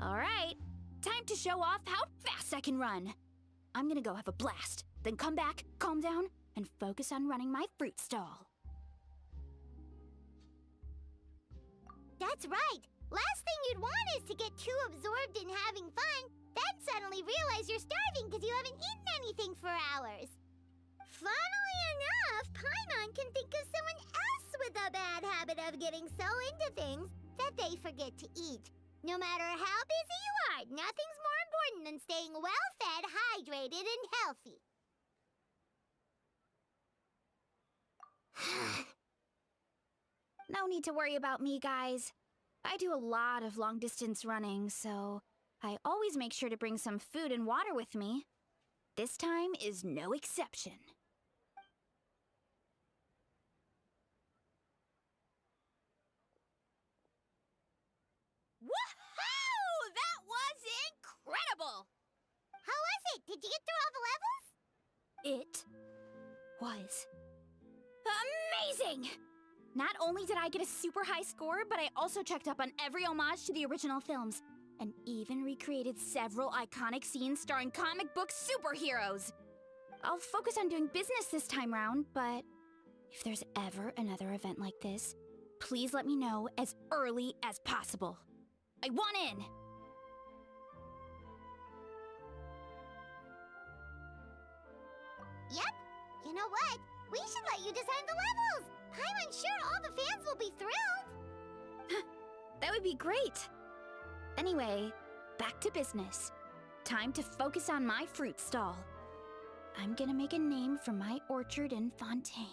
All right, time to show off how fast I can run. I'm gonna go have a blast, then come back, calm down, and focus on running my fruit stall. That's right. Last thing you'd want is to get too absorbed in having fun, then suddenly realize you're starving because you haven't eaten anything for hours. Funnily enough, Paimon can think of someone else with a bad habit of getting so into things that they forget to eat. No matter how busy you are, nothing's more important than staying well-fed, hydrated, and healthy. No need to worry about me, guys. I do a lot of long-distance running, so I always make sure to bring some food and water with me. This time is no exception. Woohoo! That was incredible! How was it? Did you get through all the levels? It was amazing! Not only did I get a super high score, but I also checked up on every homage to the original films, and even recreated several iconic scenes starring comic book superheroes. I'll focus on doing business this time round, but if there's ever another event like this, please let me know as early as possible. I want in! Yep. You know what? We should let you design the levels. I'm sure all the fans will be thrilled. That would be great. Anyway, back to business. Time to focus on my fruit stall. I'm gonna make a name for my orchard in Fontaine.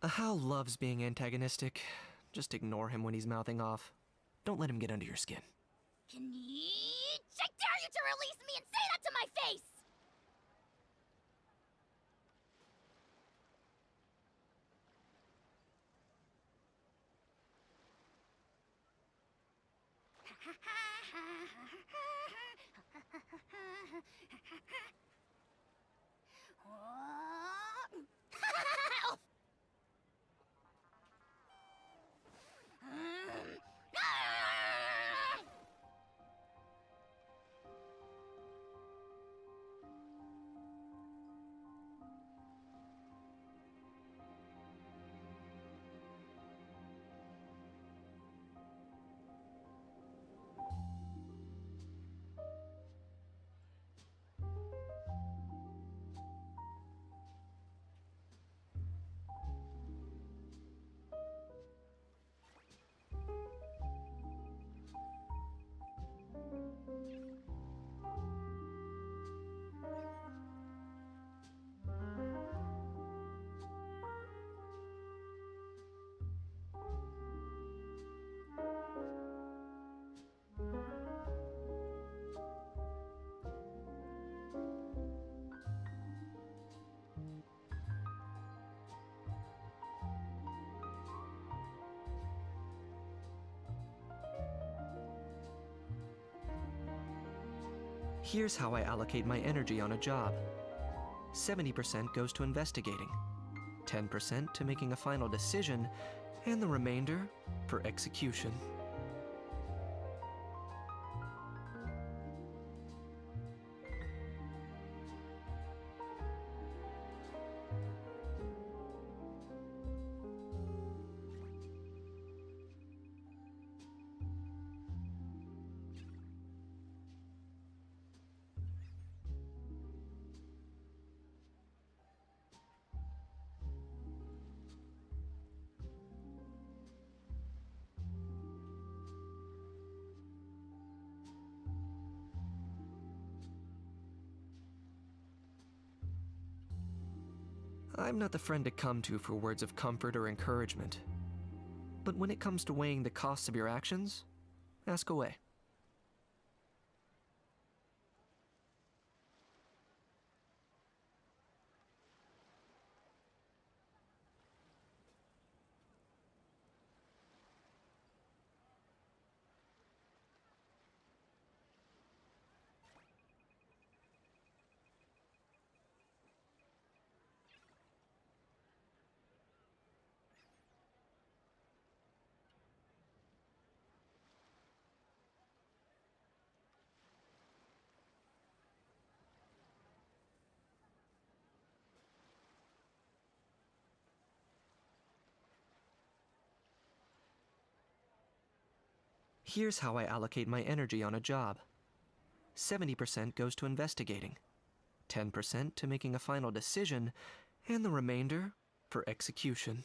How loves being antagonistic. Just ignore him when he's mouthing off. Don't let him get under your skin. I dare you to release me and say that to my face! Here's how I allocate my energy on a job. 70% goes to investigating, 10% to making a final decision, and the remainder for execution. I'm not the friend to come to for words of comfort or encouragement. But when it comes to weighing the costs of your actions, ask away. Here's how I allocate my energy on a job. 70% goes to investigating, 10% to making a final decision, and the remainder for execution.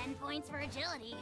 10 points for agility.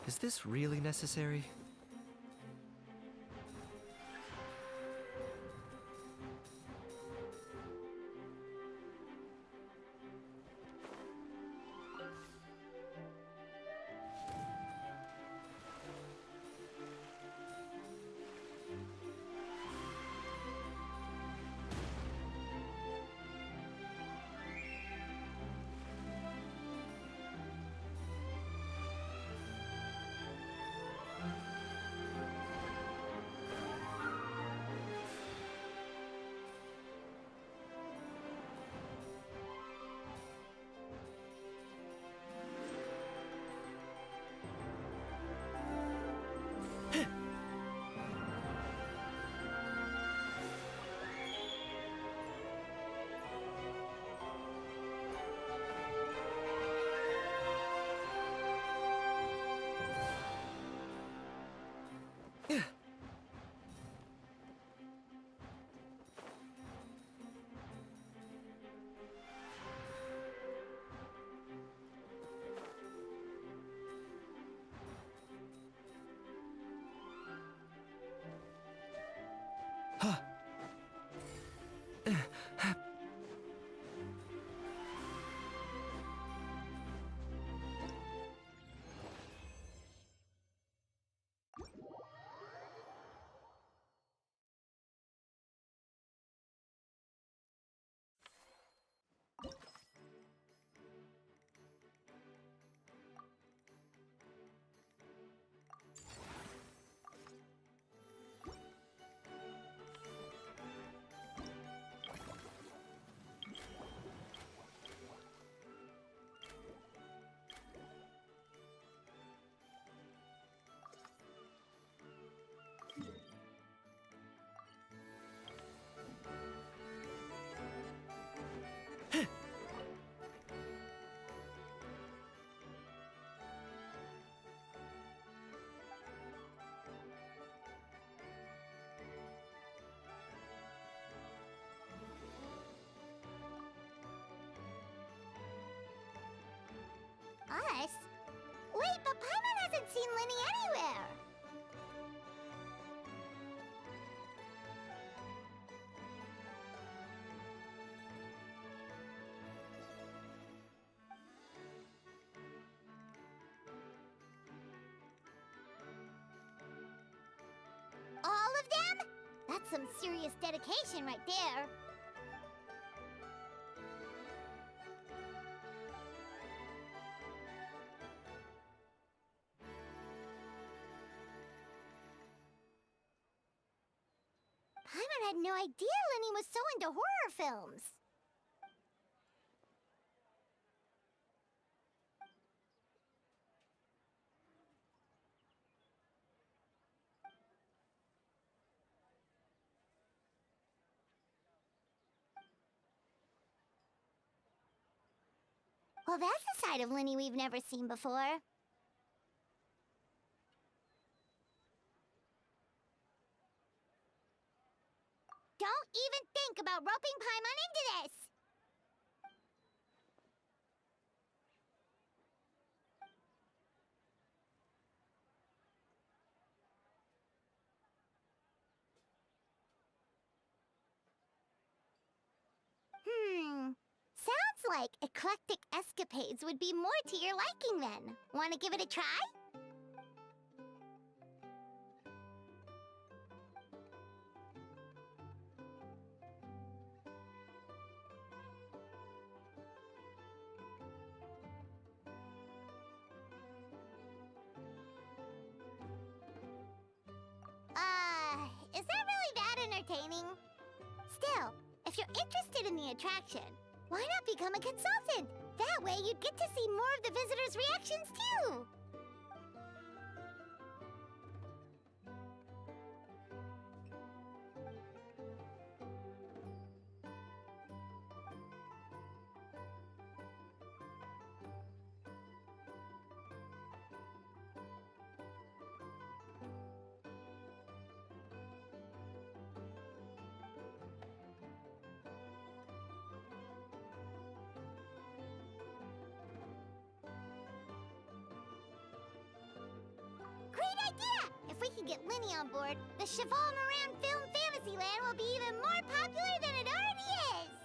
Is this really necessary? Us? Wait, but Paimon hasn't seen Linny anywhere! All of them? That's some serious dedication right there. Paimon had no idea Linny was so into horror films. Well, that's a side of Linny we've never seen before. Don't even think about roping Paimon into this! Sounds like eclectic escapades would be more to your liking then. Want to give it a try? Is that really that entertaining? Still, if you're interested in the attraction, why not become a consultant? That way you'd get to see more of the visitors' reactions too! Hermione on board, the Cheval Moran Film Fantasyland will be even more popular than it already is!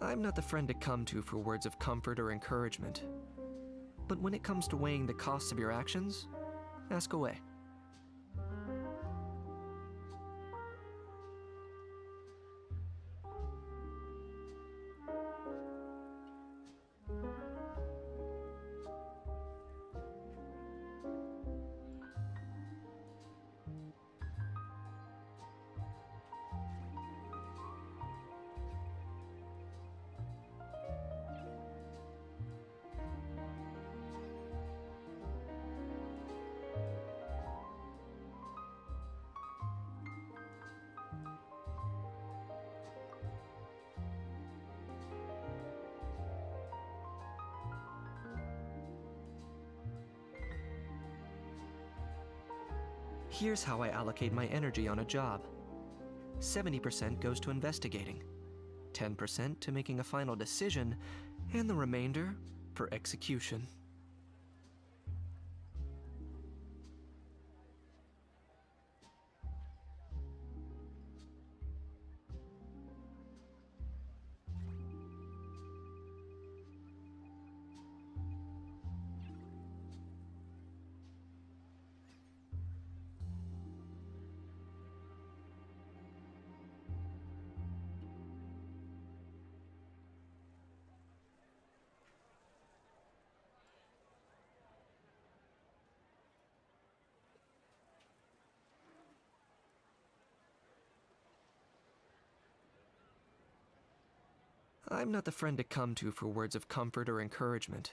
I'm not the friend to come to for words of comfort or encouragement. But when it comes to weighing the costs of your actions, ask away. Here's how I allocate my energy on a job. 70% goes to investigating, 10% to making a final decision, and the remainder for execution. I'm not the friend to come to for words of comfort or encouragement.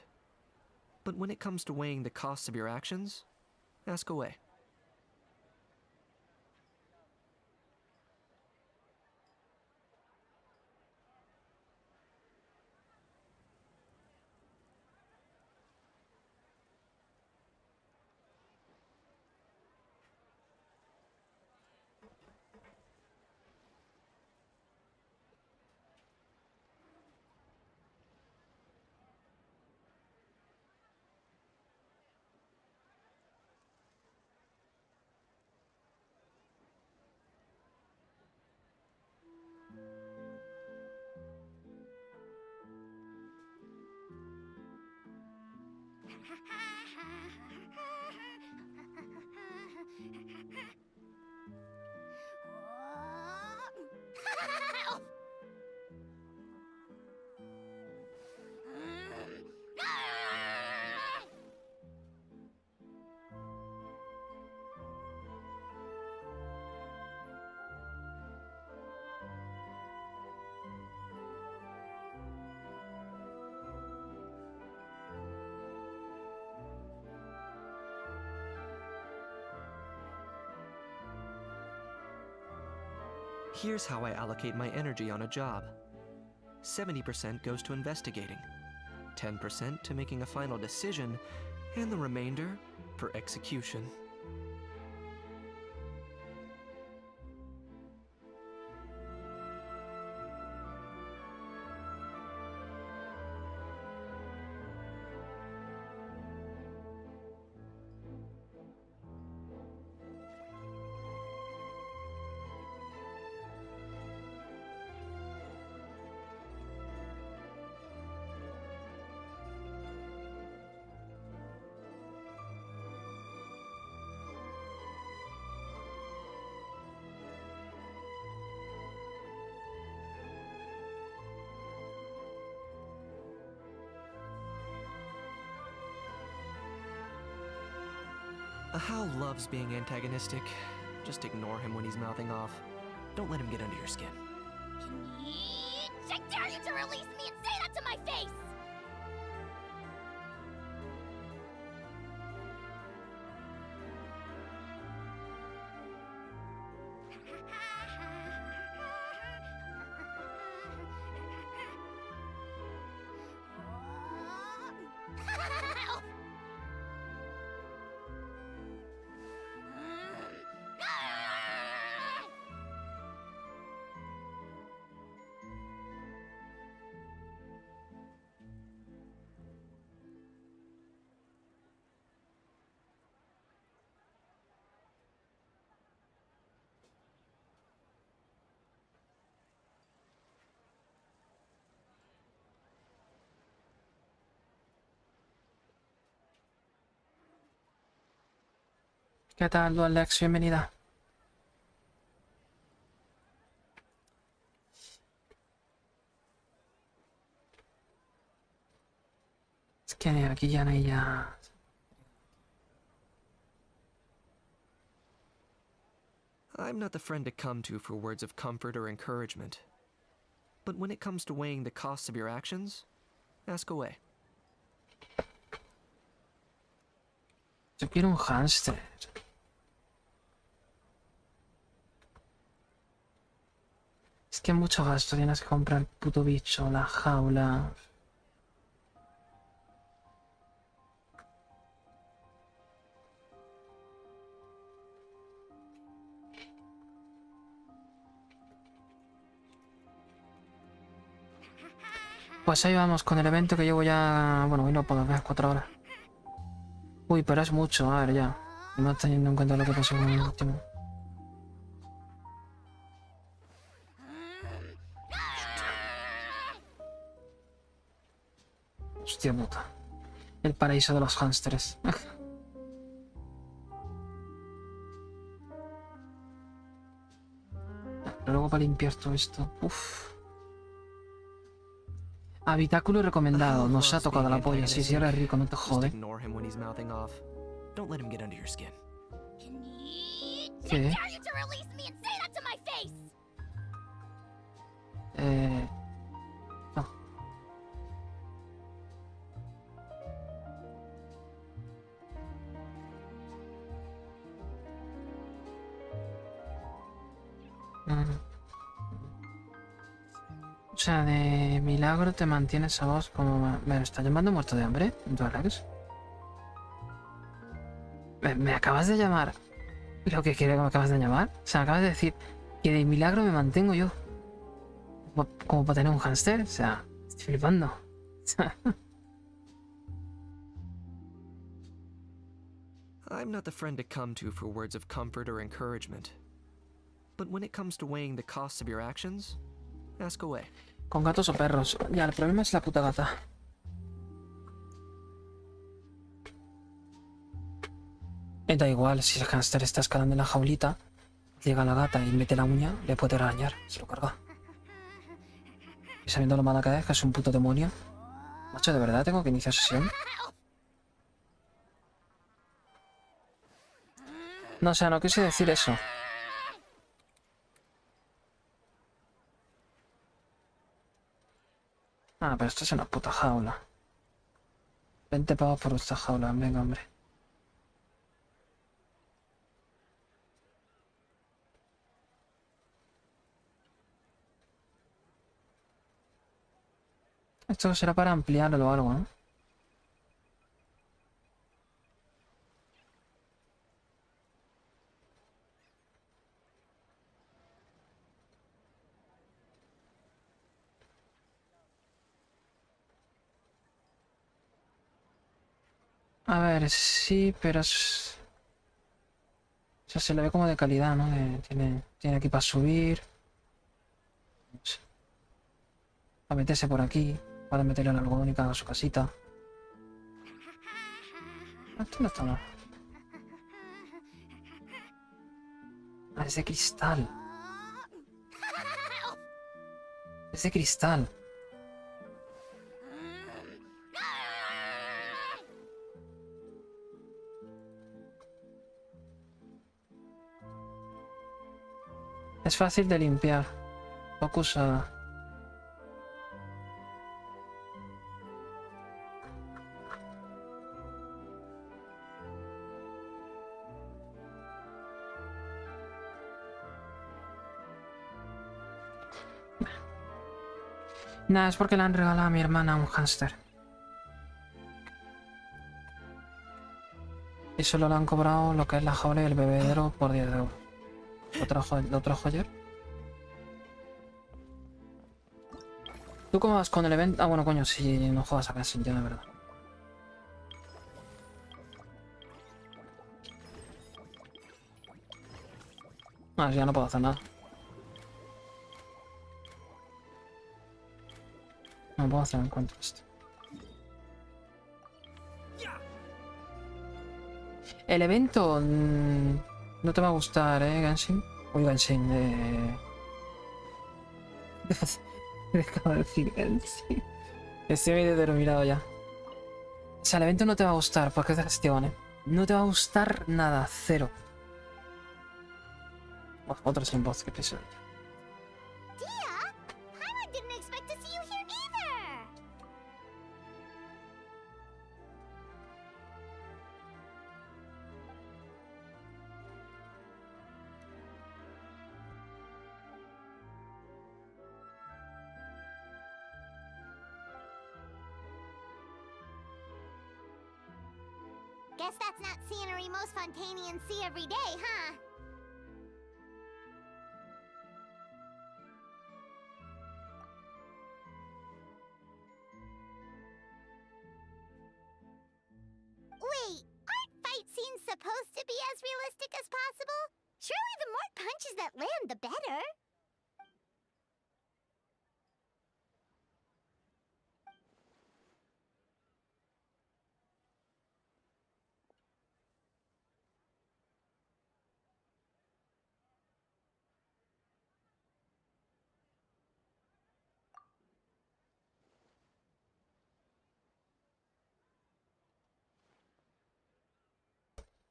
But when it comes to weighing the costs of your actions, ask away. Here's how I allocate my energy on a job. 70% goes to investigating, 10% to making a final decision, and the remainder for execution. A How loves being antagonistic. Just ignore him when he's mouthing off. Don't let him get under your skin. I dare you to release me and say that to my face! ¿Qué tal, Alex? Bienvenida. Es que aquí ya no hay ya... I'm not the friend to come to for words of comfort or encouragement. But when it comes to weighing the costs of your actions, ask away. Yo quiero un hámster. Es que mucho gasto, tienes que comprar el puto bicho, la jaula. Pues ahí vamos con el evento que llevo ya... Bueno, hoy no puedo ver 4 horas. Uy, pero es mucho, a ver ya. No teniendo en cuenta lo que pasó con el último. Hostia puta. El paraíso de los hámsters. Pero luego para limpiar todo esto. Uff. Habitáculo recomendado. Nos ha tocado la polla. Si eres rico, no te jode. ¿Qué? No. O sea, de milagro te mantienes a vos como... ¿Me está llamando muerto de hambre? ¿Tú, Alex? ¿Me acabas de llamar lo que quiere que me acabas de llamar? O sea, me acabas de decir que de milagro me mantengo yo. Como para tener un hámster. O sea, estoy flipando. I'm not the friend to come to for words of comfort or encouragement. But when it comes to weighing the costs of your actions, ask away. ¿Con gatos o perros? Ya, el problema es la puta gata. Da igual, si el hámster está escalando en la jaulita, llega la gata y mete la uña, le puede arañar, se lo carga. Y sabiendo lo mala que es, que es un puto demonio. Macho, ¿de verdad tengo que iniciar sesión? No, o sea, no quise decir eso. Ah, pero esto es una puta jaula. 20 pavos por esta jaula, venga, hombre. Esto será para ampliarlo o algo, ¿no? A ver, sí, pero es... O sea, se le ve como de calidad, ¿no? Tiene aquí para subir. No sé. Para meterse por aquí. Para meterle el algodón y que haga su casita. Esto no está mal. Ah, es de cristal. Es de cristal. Es fácil de limpiar. Poco usada. Nada, es porque le han regalado a mi hermana un hámster. Y solo le han cobrado lo que es la jaula y el bebedero por 10 euros. ¿Lo trajo ayer? ¿Tú cómo vas con el evento? Ah, bueno, coño, si no juegas a Genshin ya, de verdad. Ah, ya no puedo hacer nada. No puedo hacer encuentro esto. El evento... no te va a gustar, Genshin. Uy, Genshin, Deja de decir Genshin. Estoy medio determinado ya. O sea, el evento no te va a gustar porque es de gestión, No te va a gustar nada, cero. Otro sin voz, qué peso. Dia? Paimon didn't expect to see you here either! Guess that's not scenery most Fontanians see every day, huh? Wait, aren't fight scenes supposed to be as realistic as possible? Surely the more punches that land, the better.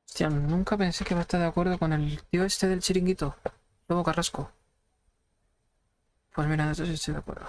Hostia, nunca pensé que iba a estar de acuerdo con el tío este del chiringuito. Lobo Carrasco. Pues mira, de eso sí estoy de acuerdo.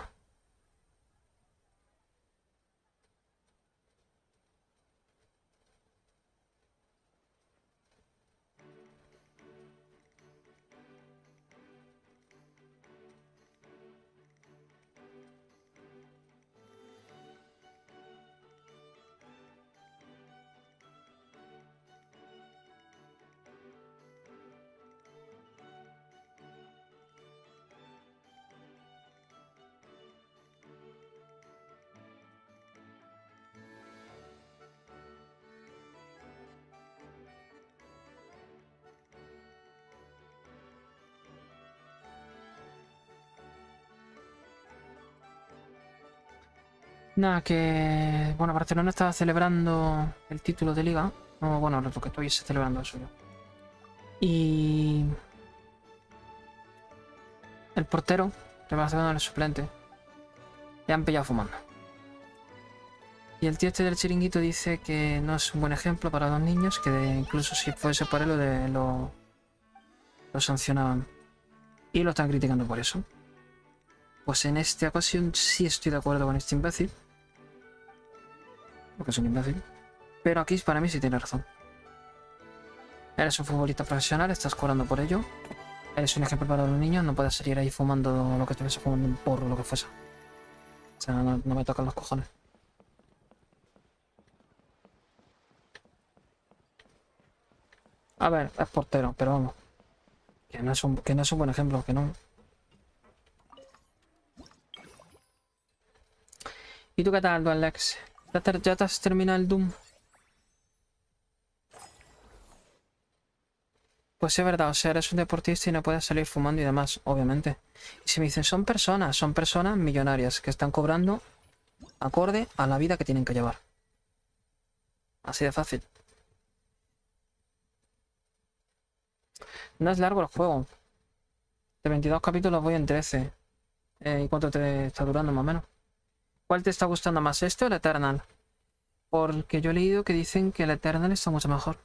Nada, que... Bueno, Barcelona estaba celebrando el título de liga. No, bueno, lo que estoy celebrando eso yo. Y... el portero, de Barcelona, el suplente, le han pillado fumando. Y el tío este del chiringuito dice que no es un buen ejemplo para los niños, que incluso si fuese por él lo sancionaban. Y lo están criticando por eso. Pues en esta ocasión sí estoy de acuerdo con este imbécil. Porque es un imbécil. Pero aquí para mí sí tiene razón. Eres un futbolista profesional, estás cobrando por ello. Eres un ejemplo para los niños, no puedes salir ahí fumando lo que estuviese fumando un porro o lo que fuese. O sea, no me tocan los cojones. A ver, es portero, pero vamos. Que no es un buen ejemplo, que no. ¿Y tú qué tal, Alex? ¿Ya te has terminado el Doom? Pues es verdad, o sea, eres un deportista y no puedes salir fumando y demás, obviamente. Y si me dicen, son personas millonarias que están cobrando acorde a la vida que tienen que llevar. Así de fácil. No es largo el juego. De 22 capítulos voy en 13. ¿Y cuánto te está durando más o menos? ¿Cuál te está gustando más, este o el Eternal? Porque yo he leído que dicen que el Eternal está mucho mejor.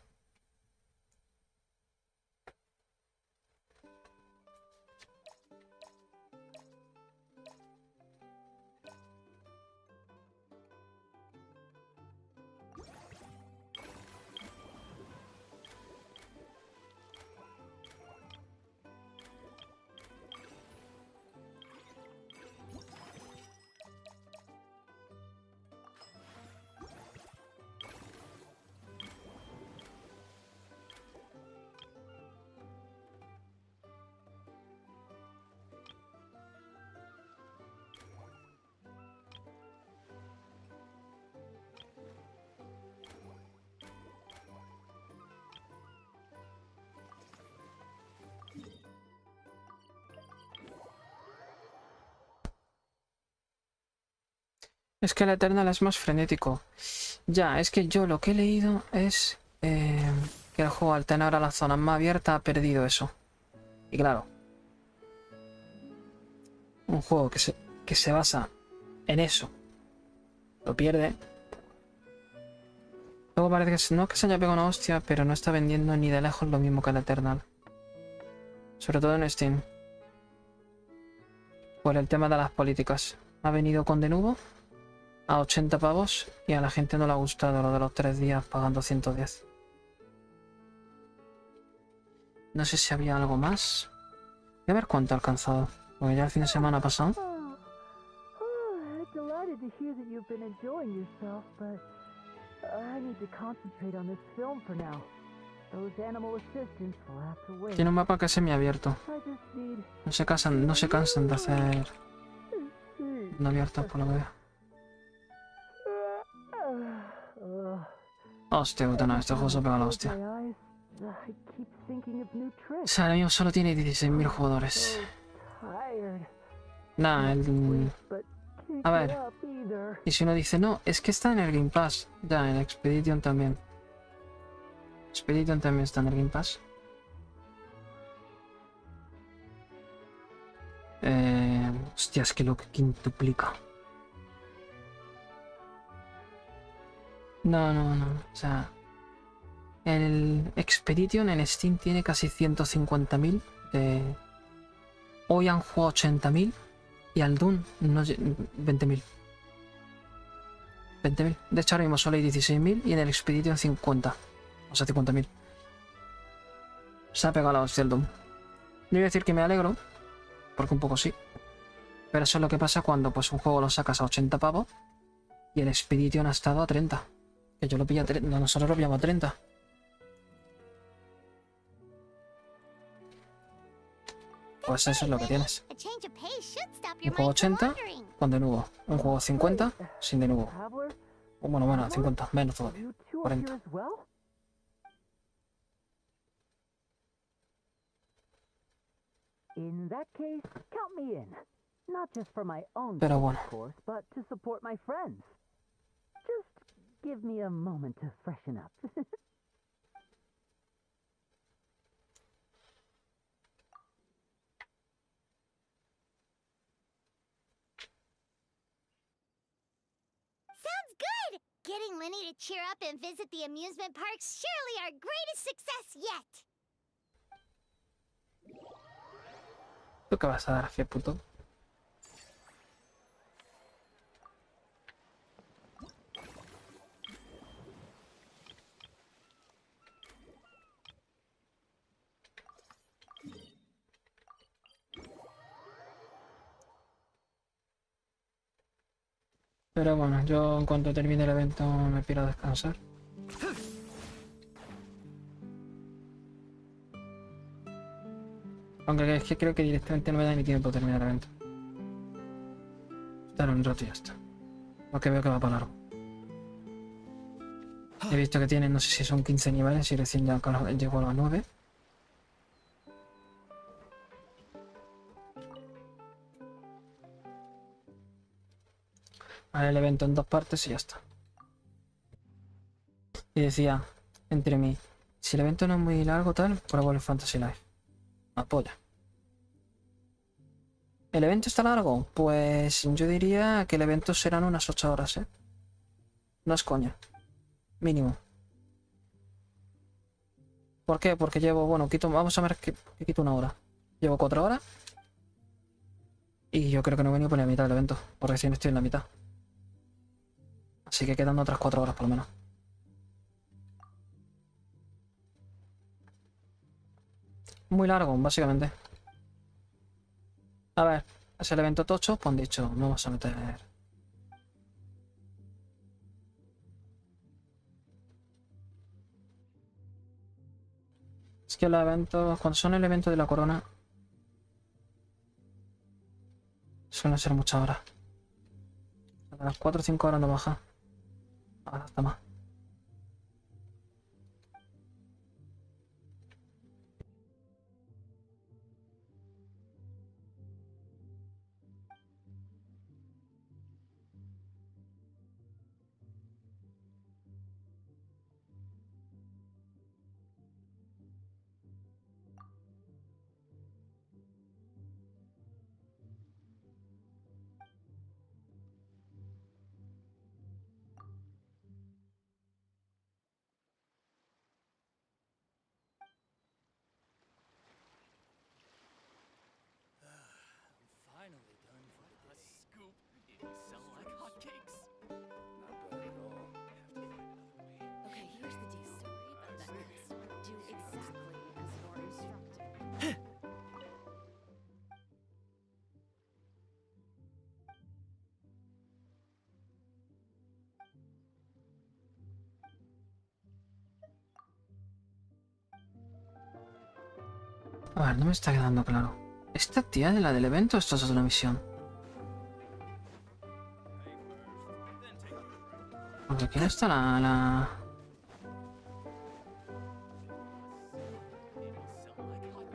Es que el Eternal es más frenético. Ya, es que yo lo que he leído es que el juego, al tener ahora las zonas más abiertas, ha perdido eso. Y claro, un juego que se basa en eso, lo pierde. Luego parece que no que se haya pegado una hostia, pero no está vendiendo ni de lejos lo mismo que el Eternal. Sobre todo en Steam. Por el tema de las políticas. Ha venido con de nuevo a 80 pavos y a la gente no le ha gustado lo de los 3 días pagando 110. No sé si había algo más. Voy a ver cuánto ha alcanzado. Porque ya el fin de semana pasado. Delighted to hear that you've been enjoying yourself, but I need to concentrate on this film for now. Those animal assistants will have to wait. Tiene un mapa que es semiabierto. I just need No se cansan de hacer no abierto por lo que veo. Hostia, puta, no, este juego se ha pegado la hostia. I keep thinking of new O tricks. sea, ahora mismo solo tiene 16.000 jugadores. Tired. Nah, But a ver. can't up either. Y si uno dice, no, es que está en el Game Pass. Ya, en Expedition también. Expedition también está en el Game Pass. Hostia, es que lo que quintuplica. No. O sea, el Expedition en Steam tiene casi 150.000. Hoy han jugado 80.000. Y al Doom no, 20.000. 20.000. De hecho, ahora mismo solo hay 16.000 y en el Expedition 50. O sea, 50.000. Se ha pegado la hostia el Doom. No voy a decir que me alegro, porque un poco sí. Pero eso es lo que pasa cuando pues un juego lo sacas a 80 pavos y el Expedition ha estado a 30. Que yo lo pillé a 30. No, nosotros lo pillamos a 30. Pues eso es lo que tienes. A change of pace should stop Un your juego mind from 80 wandering. con de nuevo. Un juego 50 sin de nuevo. Traveler, Bueno, 50. Menos are todavía. you two up 40. here as well? In that case, count me in. Not just for my own Pero sake, bueno. of course, but to support my friends. Just give me a moment to freshen up. Sounds good! Getting Lenny to cheer up and visit the amusement park's surely our greatest success yet! ¿Tú qué vas a dar, qué puto? Pero bueno, yo en cuanto termine el evento me piro a descansar. Aunque es que creo que directamente no me da ni tiempo a terminar el evento. Estar un rato y ya está. Porque veo que va para largo. He visto que tienen, no sé si son 15 niveles y recién ya llego a los 9. Haré el evento en 2 partes y ya está. Y decía, entre mí, si el evento no es muy largo tal, pruebo el Fantasy Life. Apoya. ¿El evento está largo? Pues yo diría que el evento serán unas 8 horas, ¿eh? No es coña. Mínimo. ¿Por qué? Porque llevo, bueno, vamos a ver que quito 1 hora. Llevo 4 horas. Y yo creo que no he venido por la mitad del evento. Por recién estoy en la mitad. Así que quedan otras 4 horas por lo menos. Muy largo, básicamente. A ver, es el evento tocho, pues han dicho, vamos a meter... Es que los eventos, cuando son el evento de la corona, suelen ser muchas horas. A las 4 o 5 horas no baja. Ahora está más. Finally done for the day. A scoop. It sell like hotcakes. Not bad at all. Okay, here's the deal. Do exactly as you're instructed. A ver, no me está quedando claro. ¿Esta tía de la del evento esto es otra misión? Porque aquí no está la...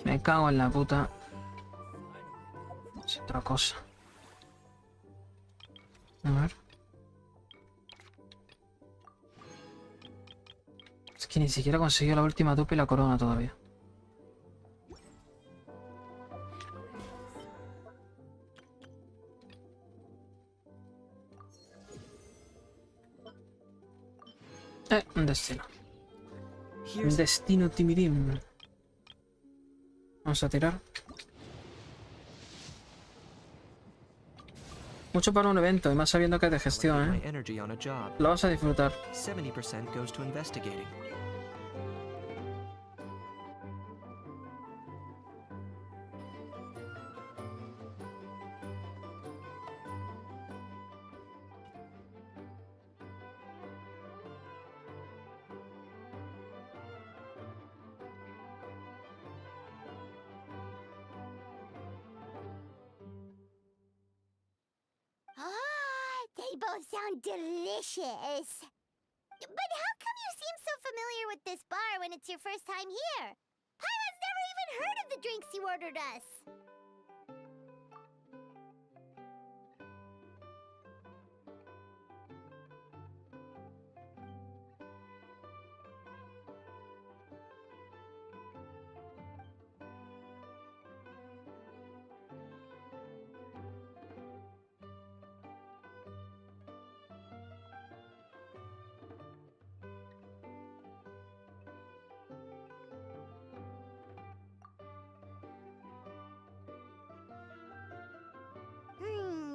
Me cago en la puta. Es otra cosa. A ver. Es que ni siquiera he conseguido la última tupe y la corona todavía. Un destino. Un destino timirín. Vamos a tirar. Mucho para un evento, y más sabiendo que es de gestión, My ¿eh? energy on a job. Lo vas a disfrutar. 70% goes to investigating. Ah, they both sound delicious. But how come you seem so familiar with this bar when it's your first time here? Paimon never even heard of the drinks you ordered us.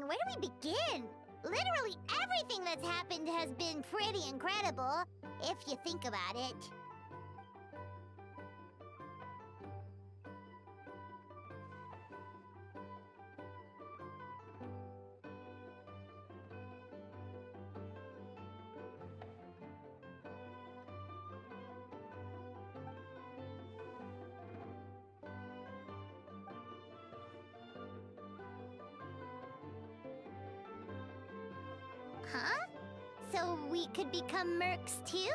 Where do we begin? Literally everything that's happened has been pretty incredible, if you think about it. So we could become mercs too?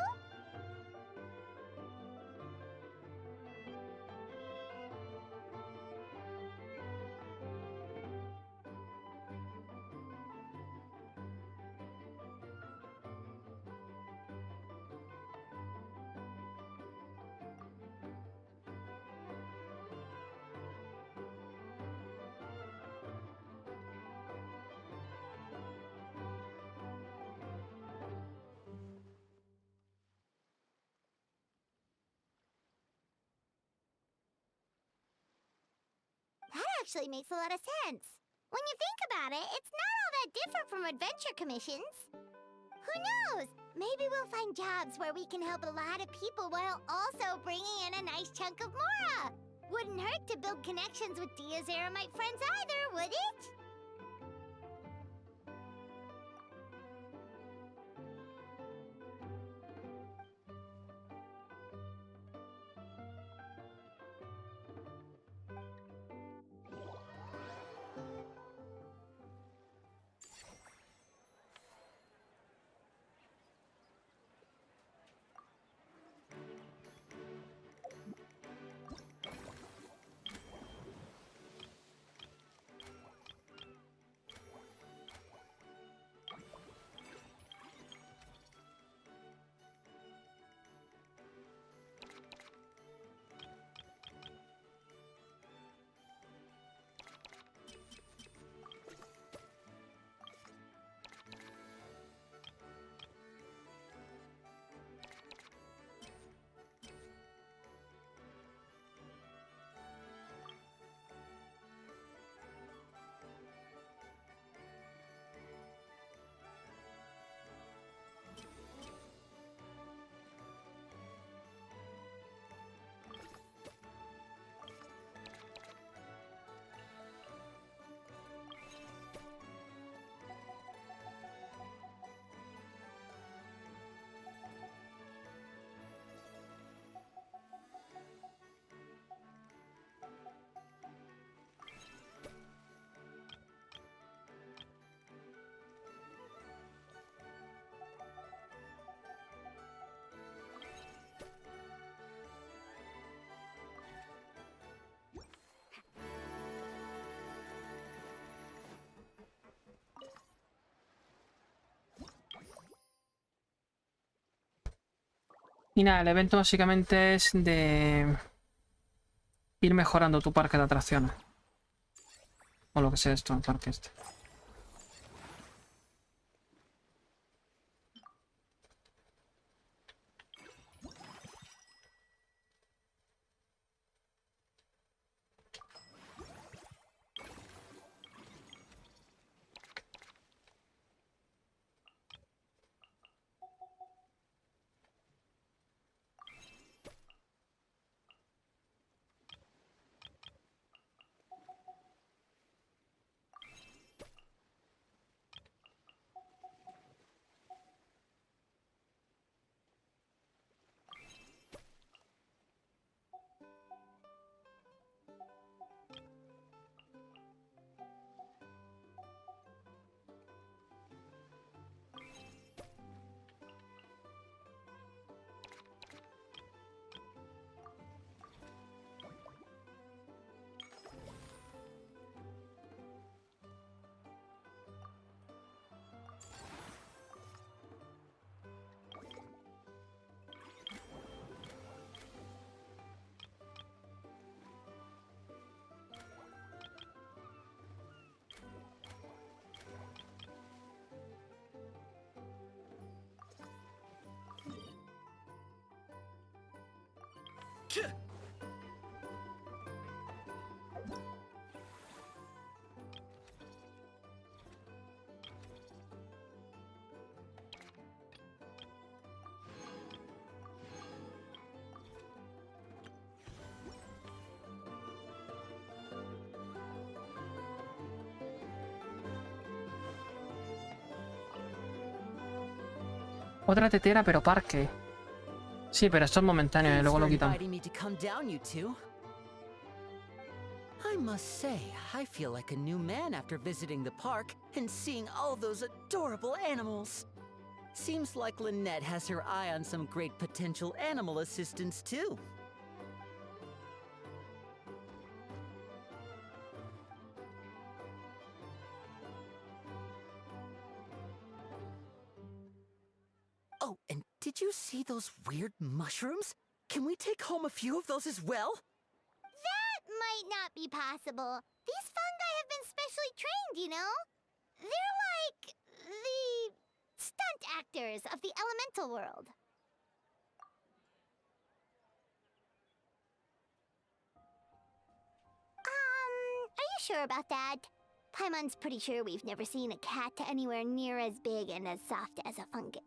That actually makes a lot of sense. When you think about it, it's not all that different from adventure commissions. Who knows? Maybe we'll find jobs where we can help a lot of people while also bringing in a nice chunk of Mora. Wouldn't hurt to build connections with Dia's Aramite friends either, would it? Y nada, el evento básicamente es de ir mejorando tu parque de atracciones. O lo que sea esto, el parque este. Otra tetera, pero parque. Sí, pero esto es momentáneo y luego lo quitamos. I must say, I feel like a new man after visiting the park and seeing all those adorable animals. Seems like Lynette has her eye on some great potential animal assistants, too. Oh, and did you see those weird mushrooms? Can we take home a few of those as well? That might not be possible. These fungi have been specially trained, you know? They're like the stunt actors of the elemental world. Are you sure about that? Paimon's pretty sure we've never seen a cat anywhere near as big and as soft as a fungus.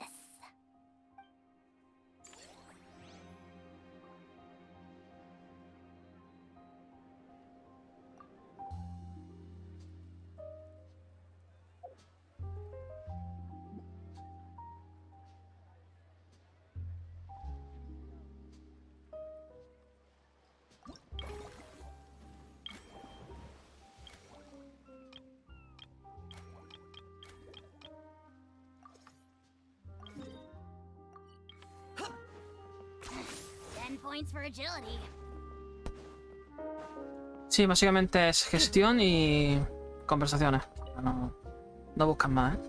Points for agility. Sí, básicamente es gestión y conversaciones. No, no buscan más, ¿eh?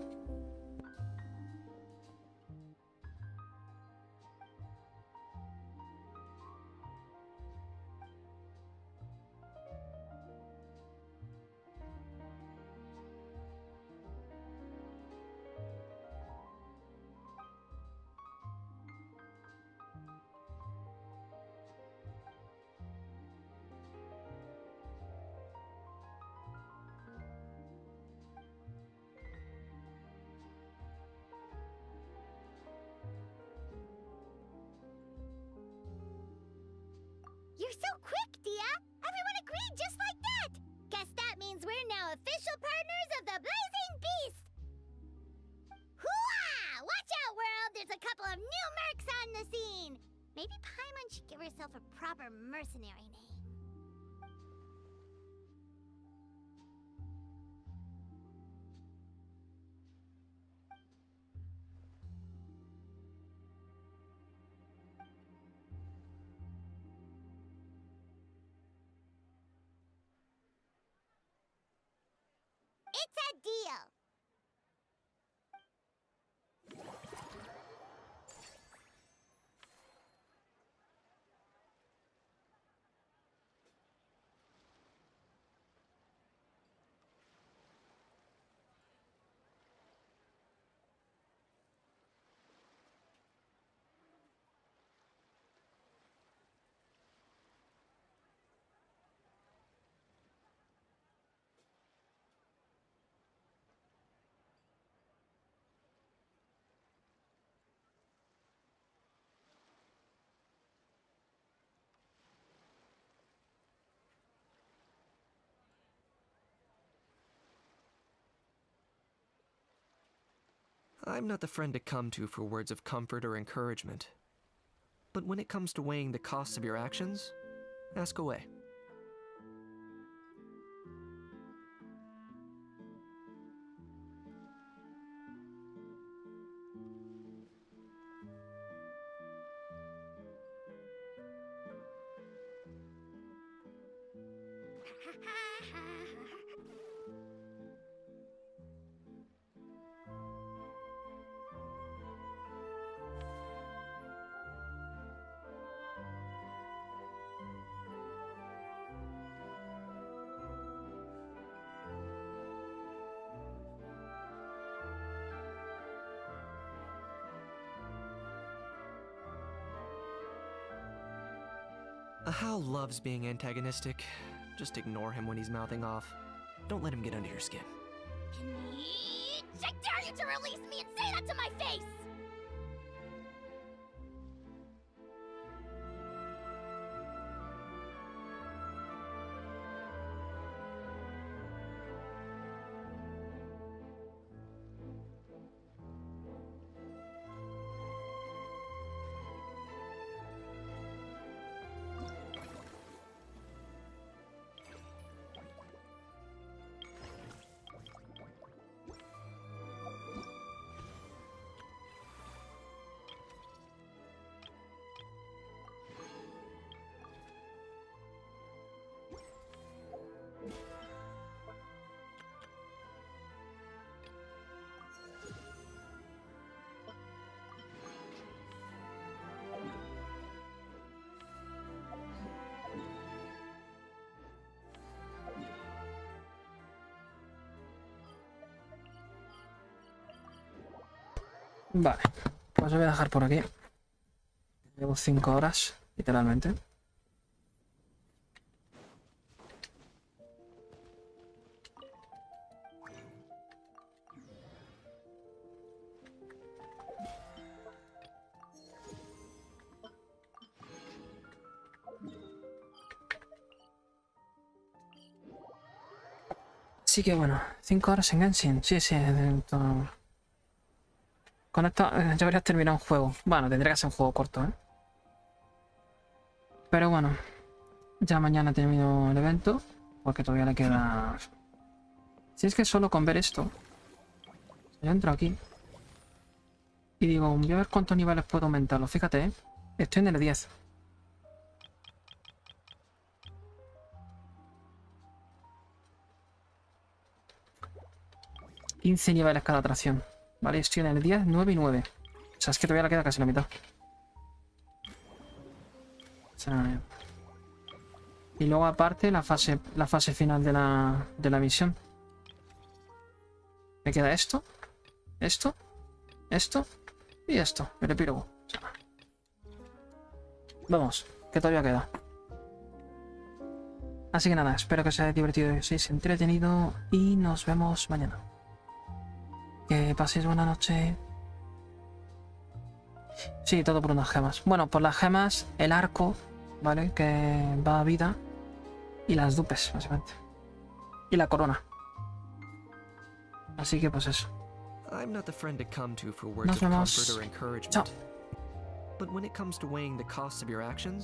You're so quick, Dia! Everyone agreed just like that! Guess that means we're now official partners of the Blazing Beast! Hooah! Watch out, world! There's a couple of new mercs on the scene! Maybe Paimon should give herself a proper mercenary name. It's a deal! I'm not the friend to come to for words of comfort or encouragement. But when it comes to weighing the costs of your actions, ask away. Hal loves being antagonistic. Just ignore him when he's mouthing off. Don't let him get under your skin. I dare you to release me and say that to my face! Vale, pues lo voy a dejar por aquí. Llevo 5 horas, literalmente. Así que bueno, 5 horas en Genshin. Sí, sí. Con esto ya habrías terminado un juego. Bueno, tendría que ser un juego corto, ¿eh? Pero bueno, ya mañana termino el evento. Porque todavía le queda... Si es que solo con ver esto... Yo entro aquí. Y digo, voy a ver cuántos niveles puedo aumentarlo. Fíjate, ¿eh? Estoy en el 10. ...15 niveles cada atracción. Vale, estoy en el 10, 9 y 9. O sea, es que todavía le queda casi la mitad. O sea, y luego aparte la fase final de la misión. Me queda esto, esto, esto y esto. El epílogo. O sea, vamos, que todavía queda. Así que nada, espero que os haya divertido y os hayáis entretenido. Y nos vemos mañana. Que paséis buena noche. Sí, todo por unas gemas. Bueno, por las gemas, el arco, ¿vale? Que va a vida. Y las dupes, básicamente. Y la corona. Así que pues eso. I'm not the friend to come to for words Nos of vemos. comfort or encouragement. Chao. But when it comes to weighing the costs of your actions,